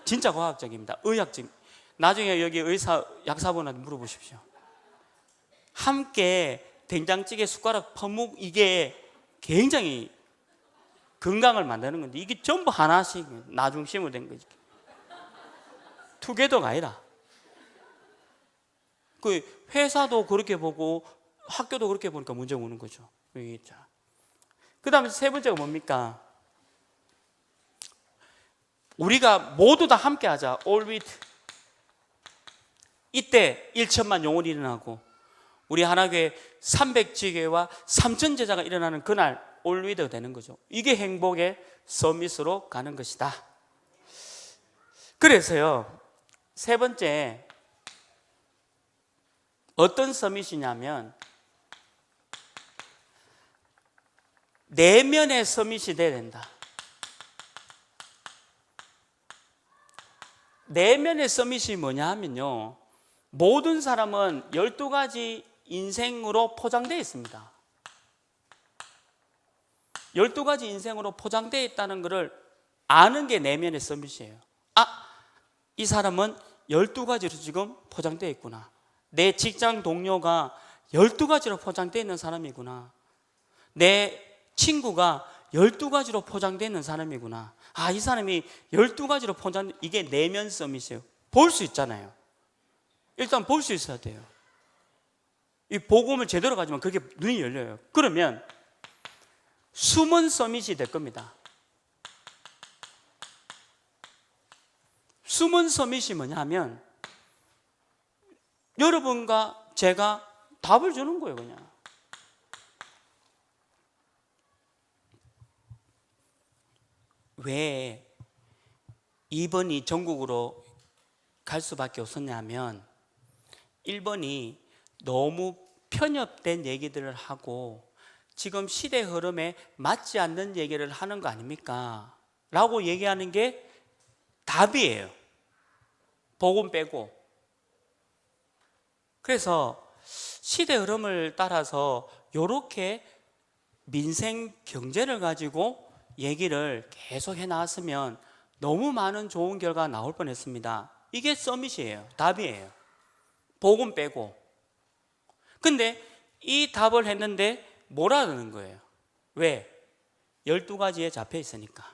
진짜 과학적입니다. 의학적. 나중에 여기 의사 약사분한테 물어보십시오. 함께 된장찌개 숟가락 퍼묵 이게 굉장히 건강을 만드는 건데 이게 전부 하나씩 나 중심으로 된 거지. 투게더가 아니라. 그 회사도 그렇게 보고 학교도 그렇게 보니까 문제가 오는 거죠. 그 다음에 세 번째가 뭡니까? 우리가 모두 다 함께 하자. All with. 이때 1천만 영혼이 일어나고 우리 하나교회 300지교회와 3천 제자가 일어나는 그날 All with가 되는 거죠. 이게 행복의 서밋으로 가는 것이다. 그래서요, 세 번째 어떤 서밋이냐면 내면의 서밋이 돼야 된다. 내면의 서밋이 뭐냐 하면요, 모든 사람은 12가지 인생으로 포장되어 있습니다. 12가지 인생으로 포장되어 있다는 것을 아는 게 내면의 서밋이에요. 이 사람은 12가지로 지금 포장되어 있구나. 내 직장 동료가 12가지로 포장되어 있는 사람이구나. 내 친구가 12가지로 포장되어 있는 사람이구나. 이 사람이 12가지로 포장, 이게 내면 서밋이에요. 볼 수 있잖아요. 일단 볼 수 있어야 돼요. 이 복음을 제대로 가지면 그게 눈이 열려요. 그러면 숨은 서밋이 될 겁니다. 숨은 서밋이 뭐냐 하면 여러분과 제가 답을 주는 거예요. 그냥 왜 2번이 전국으로 갈 수밖에 없었냐면 1번이 너무 편협된 얘기들을 하고 지금 시대 흐름에 맞지 않는 얘기를 하는 거 아닙니까? 라고 얘기하는 게 답이에요. 복음 빼고. 그래서 시대 흐름을 따라서 이렇게 민생 경제를 가지고 얘기를 계속 해나왔으면 너무 많은 좋은 결과가 나올 뻔했습니다. 이게 서밋이에요. 답이에요. 복음 빼고. 근데 이 답을 했는데 뭐라는 거예요? 왜? 12가지에 잡혀 있으니까.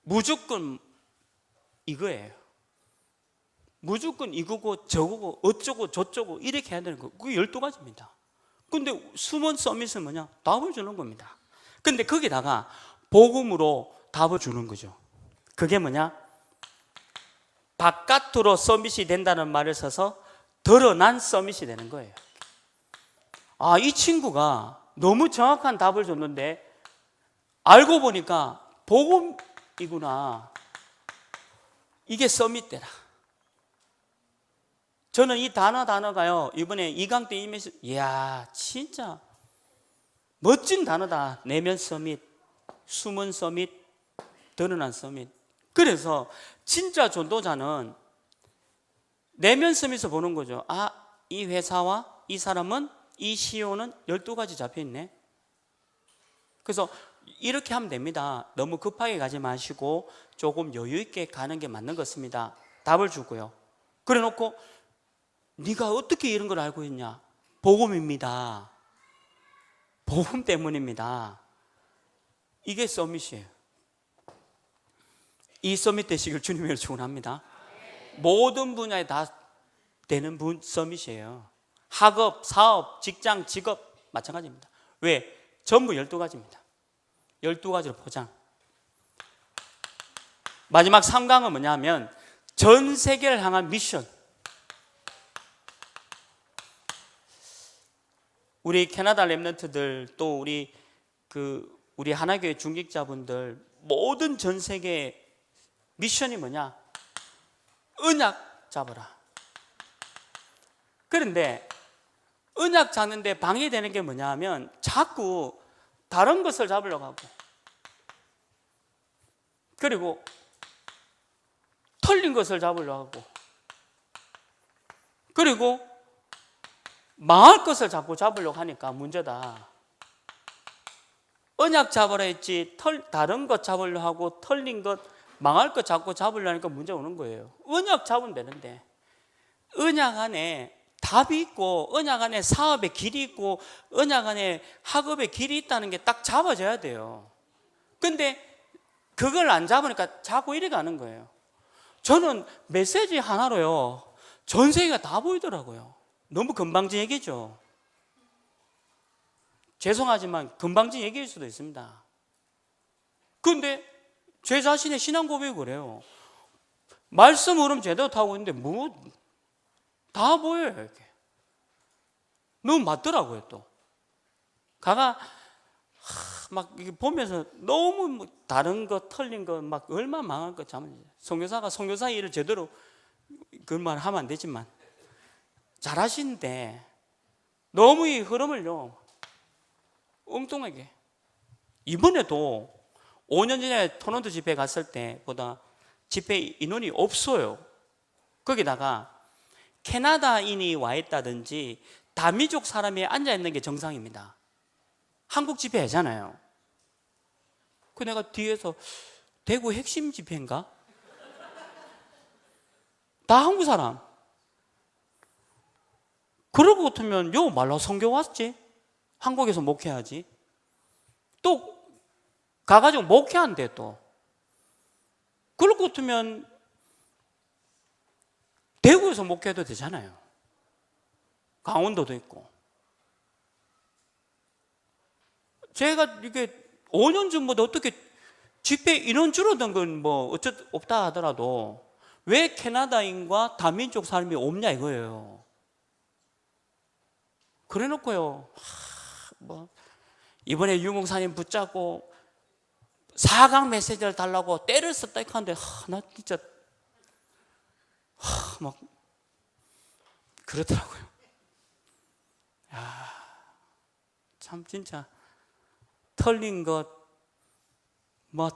무조건 이거예요. 무조건 이거고 저거고 어쩌고 저쩌고 이렇게 해야 되는 거. 그게 12가지입니다. 근데 숨은 서밋은 뭐냐? 답을 주는 겁니다. 근데 거기다가 복음으로 답을 주는 거죠. 그게 뭐냐? 바깥으로 서밋이 된다는 말을 써서 드러난 서밋이 되는 거예요. 아, 이 친구가 너무 정확한 답을 줬는데 알고 보니까 복음이구나. 이게 서밋되라. 저는 이 단어가요, 이번에 2강 때 이면서 이야, 진짜 멋진 단어다. 내면 서밋, 숨은 서밋, 드러난 서밋. 그래서 진짜 전도자는 내면 서밋을 보는 거죠. 아, 이 회사와 이 사람은, 이 CEO는 12가지 잡혀있네. 그래서 이렇게 하면 됩니다. 너무 급하게 가지 마시고 조금 여유 있게 가는 게 맞는 것 같습니다. 답을 주고요. 그래 놓고 네가 어떻게 이런 걸 알고 있냐? 복음입니다. 복음 때문입니다. 이게 서밋이에요. 이 서밋 되시길 주님을 축원합니다. 모든 분야에 다 되는 분 서밋이에요. 학업, 사업, 직장, 직업 마찬가지입니다. 왜? 전부 12가지입니다. 12가지로 포장. 마지막 3강은 뭐냐면 전 세계를 향한 미션. 우리 캐나다 렘넌트들 또 우리 하나교회 중직자분들 모든 전 세계 미션이 뭐냐? 언약 잡아라. 그런데 언약 잡는데 방해되는 게 뭐냐 하면 자꾸 다른 것을 잡으려고 하고 그리고 털린 것을 잡으려고 하고 그리고 망할 것을 자꾸 잡으려고 하니까 문제다. 언약 잡으라 했지 다른 것 잡으려고 하고 털린 것 망할 것 자꾸 잡으려고 하니까 문제 오는 거예요. 언약 잡으면 되는데 언약 안에 답이 있고 언약 안에 사업의 길이 있고 언약 안에 학업의 길이 있다는 게 딱 잡아져야 돼요. 근데 그걸 안 잡으니까 자꾸 이래 가는 거예요. 저는 메시지 하나로요 전 세계가 다 보이더라고요. 너무 건방진 얘기죠. 죄송하지만 건방진 얘기일 수도 있습니다. 그런데 제 자신의 신앙 고백이 그래요. 말씀 흐름 제대로 타고 있는데 뭐 다 보여요. 이렇게 너무 맞더라고요. 또 가가 막 이게 보면서 너무 뭐 다른 거 털린 거 막 얼마나 망할 거 참. 선교사가 선교사 일을 제대로 그 말 하면 안 되지만 잘하시는데 너무 이 흐름을요 엉뚱하게. 이번에도 5년 전에 토론토 집회 갔을 때보다 집회 인원이 없어요. 거기다가 캐나다인이 와 있다든지 다민족 사람이 앉아 있는 게 정상입니다. 한국 집회잖아요. 그 내가 뒤에서 대구 핵심 집회인가? 다 한국 사람. 그럴 것 같으면 요 말로 선교 왔지. 한국에서 목회하지. 또 가가지고 목회한대 또. 그럴 것 같으면 대구에서 목회해도 되잖아요. 강원도도 있고. 제가 이게 5년 전보다 어떻게 집회 인원 줄어든 건 뭐 없다 하더라도 왜 캐나다인과 다민족 사람이 없냐 이거예요. 그래 놓고요. 뭐 이번에 유 목사님 붙잡고 4강 메시지를 달라고 때를 썼다 하는데 나 진짜 막 그렇더라고요. 참 진짜 틀린 것, 뭐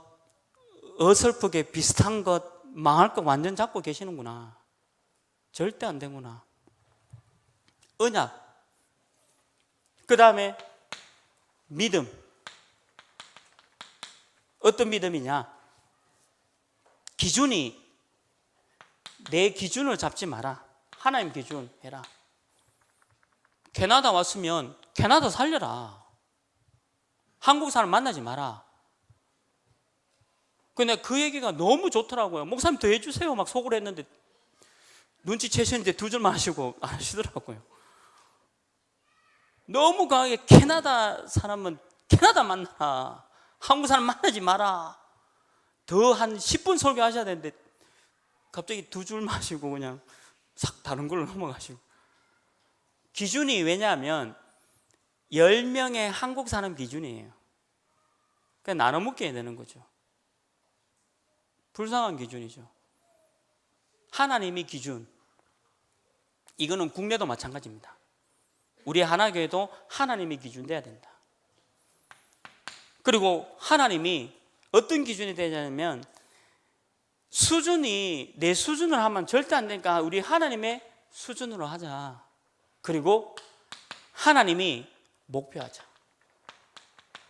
어설프게 비슷한 것, 망할 것 완전 잡고 계시는구나. 절대 안 되구나. 언약. 그 다음에 믿음. 어떤 믿음이냐? 기준이 내 기준을 잡지 마라. 하나님 기준 해라. 캐나다 왔으면 캐나다 살려라. 한국 사람 만나지 마라. 근데 그 얘기가 너무 좋더라고요. 목사님 더 해주세요. 막 속으로 했는데 눈치채시는데 두 줄만 하시고 안 하시더라고요. 너무 강하게 캐나다 사람은 캐나다 만나라. 한국 사람 만나지 마라. 더 한 10분 설교하셔야 되는데 갑자기 두 줄 마시고 그냥 싹 다른 걸로 넘어가시고. 기준이 왜냐하면 10명의 한국 사람 기준이에요. 그냥 나눠 묶여야 되는 거죠. 불쌍한 기준이죠. 하나님이 기준. 이거는 국내도 마찬가지입니다. 우리 하나교회도 하나님이 기준 돼야 된다. 그리고 하나님이 어떤 기준이 되냐면 수준이 내 수준을 하면 절대 안 되니까 우리 하나님의 수준으로 하자. 그리고 하나님이 목표하자.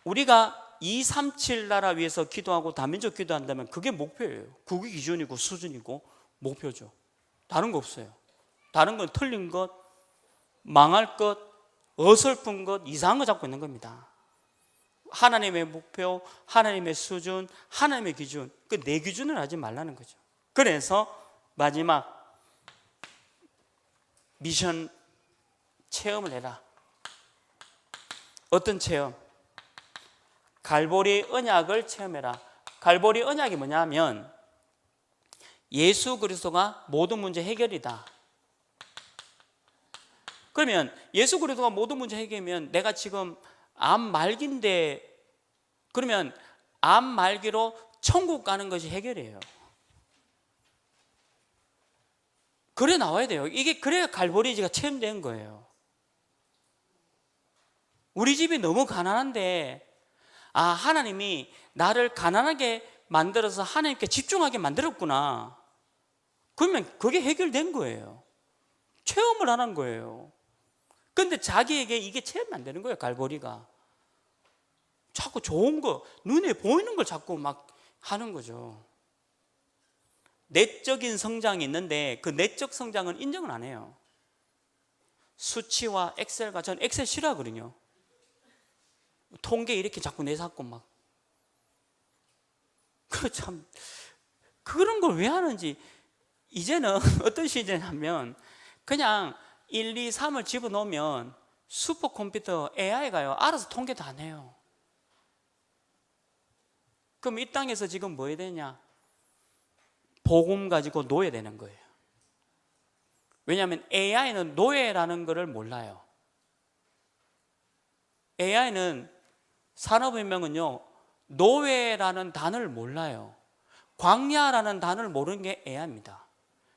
우리가 237 나라 위해서 기도하고 다민족 기도한다면 그게 목표예요. 그게 기준이고 수준이고 목표죠. 다른 거 없어요. 다른 건 틀린 것, 망할 것, 어설픈 것, 이상한 거 잡고 있는 겁니다. 하나님의 목표, 하나님의 수준, 하나님의 기준, 그 내 기준을 하지 말라는 거죠. 그래서 마지막 미션 체험을 해라. 어떤 체험? 갈보리 언약을 체험해라. 갈보리 언약이 뭐냐면 예수 그리스도가 모든 문제 해결이다. 그러면 예수 그리스도가 모든 문제 해결이면 내가 지금 암 말기인데 그러면 암 말기로 천국 가는 것이 해결이에요. 그래 나와야 돼요. 이게 그래야 갈보리지가 체험된 거예요. 우리 집이 너무 가난한데 하나님이 나를 가난하게 만들어서 하나님께 집중하게 만들었구나. 그러면 그게 해결된 거예요. 체험을 하는 거예요. 근데 자기에게 이게 체험이 안 되는 거예요. 갈보리가 자꾸 좋은 거, 눈에 보이는 걸 자꾸 막 하는 거죠. 내적인 성장이 있는데 그 내적 성장은 인정을 안 해요. 수치와 엑셀과, 전 엑셀 싫어하거든요. 통계 이렇게 자꾸 내삼고 막. 참 그런 걸 왜 하는지. 이제는 어떤 시대냐면 그냥 1, 2, 3을 집어넣으면 슈퍼컴퓨터 AI가요 알아서 통계 다 내요. 그럼 이 땅에서 지금 뭐 해야 되냐? 복음 가지고 노예 되는 거예요. 왜냐하면 AI는 노예라는 것을 몰라요. AI는 산업혁명은요 노예라는 단어를 몰라요. 광야라는 단어를 모르는 게 AI입니다.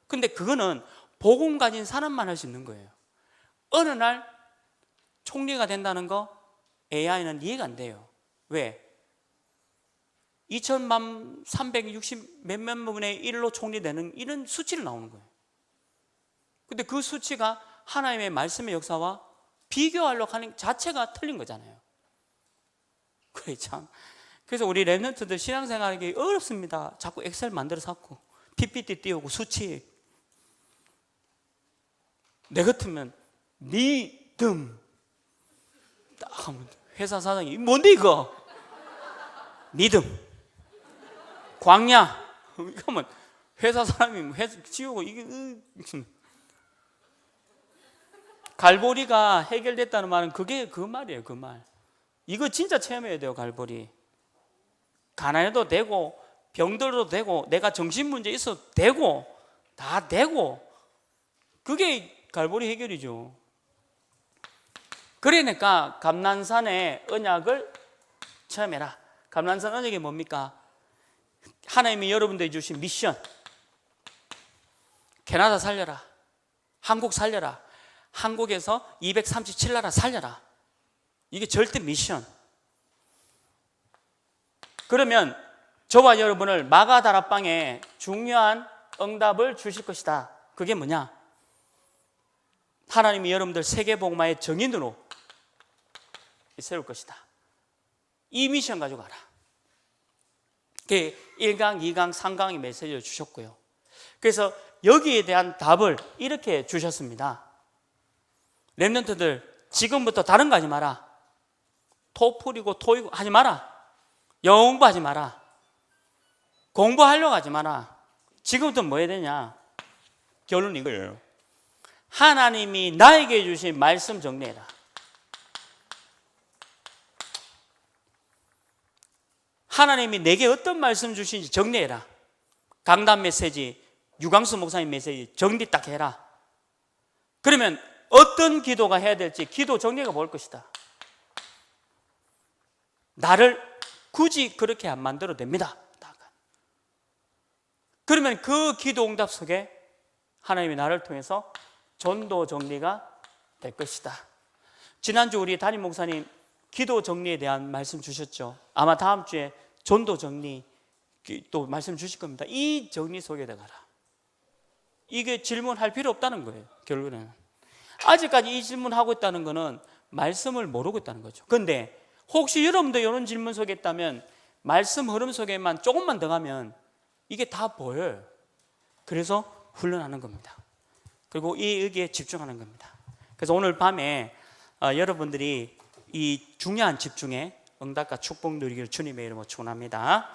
근데 그거는 복음 가진 사람만 할 수 있는 거예요. 어느 날 총리가 된다는 거 AI는 이해가 안 돼요. 왜? 2000만 360 몇몇 분의 1로 총리 되는 이런 수치를 나오는 거예요. 근데 그 수치가 하나님의 말씀의 역사와 비교하려고 하는 자체가 틀린 거잖아요. 그래 참. 그래서 우리 랩런트들 신앙생활하기 어렵습니다. 자꾸 엑셀 만들어 갖고 PPT 띄우고 수치. 내 같으면 믿음 딱 하면 회사 사장이 뭔데 이거? 믿음. 광야. 이거면 회사 사람이 회사 지우고 이게 갈보리가 해결됐다는 말은 그게 그 말이에요. 그 말. 이거 진짜 체험해야 돼요. 갈보리. 가난해도 되고 병들어도 되고 내가 정신문제 있어도 되고 다 되고 그게 갈보리 해결이죠. 그러니까 감난산의 언약을 체험해라. 감람산 언약이 뭡니까? 하나님이 여러분들에게 주신 미션. 캐나다 살려라. 한국 살려라. 한국에서 237나라 살려라. 이게 절대 미션. 그러면 저와 여러분을 마가다락방에 중요한 응답을 주실 것이다. 그게 뭐냐? 하나님이 여러분들 세계복음화의 정인으로 세울 것이다. 이 미션 가지고 가라. 1강, 2강, 3강의 메시지를 주셨고요. 그래서 여기에 대한 답을 이렇게 주셨습니다. 렘넌트들 지금부터 다른 거 하지 마라. 토플이고 토익 하지 마라. 영어 공부하지 마라. 공부하려고 하지 마라. 지금부터 뭐 해야 되냐? 결론은 이거예요. 하나님이 나에게 주신 말씀 정리해라. 하나님이 내게 어떤 말씀 주신지 정리해라. 강단 메시지, 유광수 목사님 메시지 정리 딱 해라. 그러면 어떤 기도가 해야 될지 기도 정리가 볼 것이다. 나를 굳이 그렇게 안 만들어도 됩니다. 그러면 그 기도 응답 속에 하나님이 나를 통해서 전도 정리가 될 것이다. 지난주 우리 담임 목사님 기도 정리에 대한 말씀 주셨죠. 아마 다음 주에 전도 정리 또 말씀 주실 겁니다. 이 정리 속에 들어가라. 이게 질문할 필요 없다는 거예요. 결국에는 아직까지 이 질문하고 있다는 거는 말씀을 모르고 있다는 거죠. 그런데 혹시 여러분도 이런 질문 속에 있다면 말씀 흐름 속에만 조금만 더 가면 이게 다 보여요. 그래서 훈련하는 겁니다. 그리고 이 의기에 집중하는 겁니다. 그래서 오늘 밤에 여러분들이 이 중요한 집중에 응답과 축복 누리기를 주님의 이름으로 축원합니다.